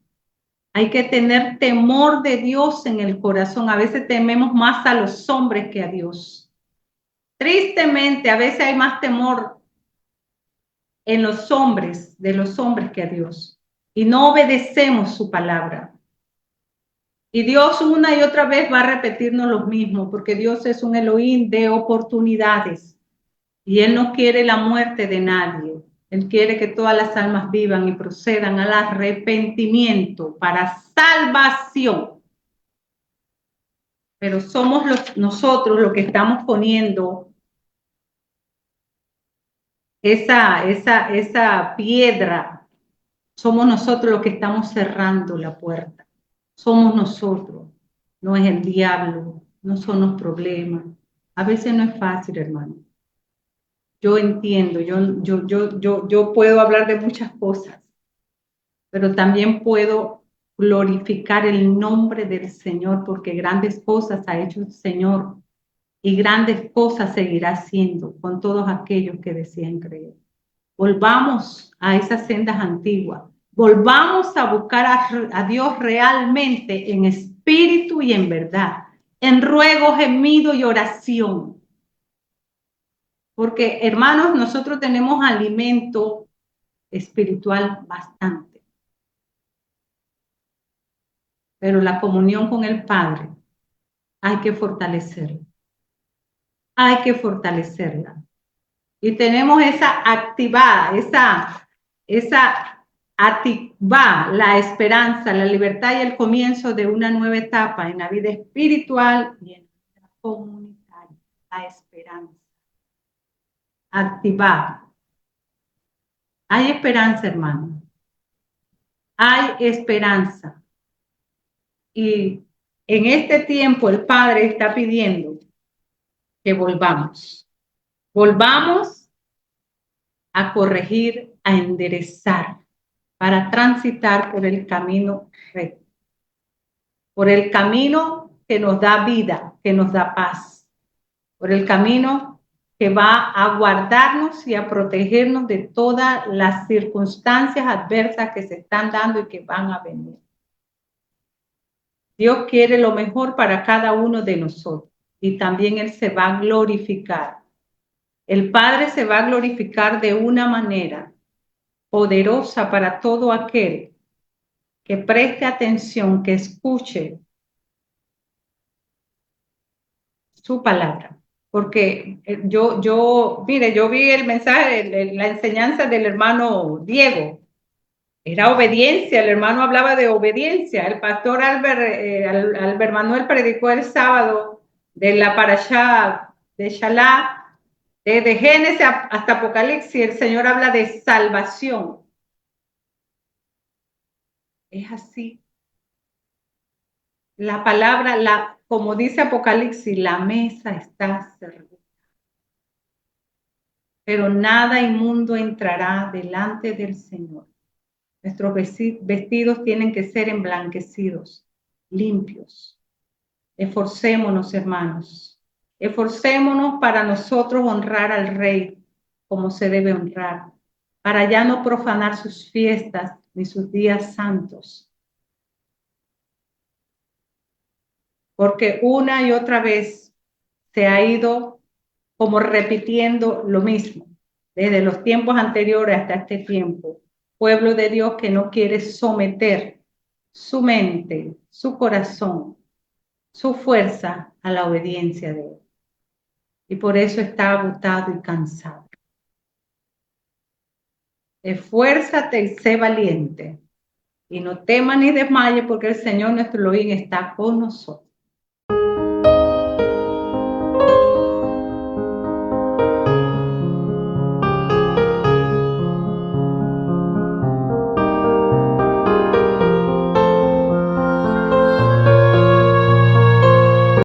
Hay que tener temor de Dios en el corazón. A veces tememos más a los hombres que a Dios. Tristemente, a veces hay más temor en los hombres, de los hombres que a Dios. Y no obedecemos su palabra. Y Dios una y otra vez va a repetirnos lo mismo, porque Dios es un Elohim de oportunidades. Y Él no quiere la muerte de nadie. Él quiere que todas las almas vivan y procedan al arrepentimiento para salvación. Pero somos nosotros los que estamos poniendo esa piedra. Somos nosotros los que estamos cerrando la puerta. Somos nosotros. No es el diablo, no son los problemas. A veces no es fácil, hermano. Yo entiendo, yo puedo hablar de muchas cosas, pero también puedo glorificar el nombre del Señor, porque grandes cosas ha hecho el Señor y grandes cosas seguirá haciendo con todos aquellos que desean creer. Volvamos a esas sendas antiguas, volvamos a buscar a Dios realmente en espíritu y en verdad, en ruego, gemido y oración. Porque, hermanos, nosotros tenemos alimento espiritual bastante. Pero la comunión con el Padre hay que fortalecerla. Hay que fortalecerla. Y tenemos esa activada, esa activa la esperanza, la libertad y el comienzo de una nueva etapa en la vida espiritual y en la comunitaria. La esperanza. Activada. Hay esperanza, hermano. Hay esperanza. Y en este tiempo el Padre está pidiendo que volvamos. Volvamos a corregir, a enderezar, para transitar por el camino recto, por el camino que nos da vida, que nos da paz, por el camino que va a guardarnos y a protegernos de todas las circunstancias adversas que se están dando y que van a venir. Dios quiere lo mejor para cada uno de nosotros y también Él se va a glorificar. El Padre se va a glorificar de una manera poderosa para todo aquel que preste atención, que escuche su palabra. Porque mire, yo vi el mensaje, la enseñanza del hermano Diego. Era obediencia, el hermano hablaba de obediencia. El pastor Albert Manuel predicó el sábado de la parashá de Shalá Desde Génesis hasta Apocalipsis, el Señor habla de salvación. Es así. La palabra, como dice Apocalipsis, la mesa está servida. Pero nada inmundo entrará delante del Señor. Nuestros vestidos tienen que ser emblanquecidos, limpios. Esforcémonos, hermanos. Esforcémonos para nosotros honrar al Rey como se debe honrar, para ya no profanar sus fiestas ni sus días santos. Porque una y otra vez se ha ido como repitiendo lo mismo, desde los tiempos anteriores hasta este tiempo. Pueblo de Dios que no quiere someter su mente, su corazón, su fuerza a la obediencia de Él. Y por eso está agotado y cansado. Esfuérzate y sé valiente. Y no temas ni desmayes porque el Señor nuestro Elohim está con nosotros.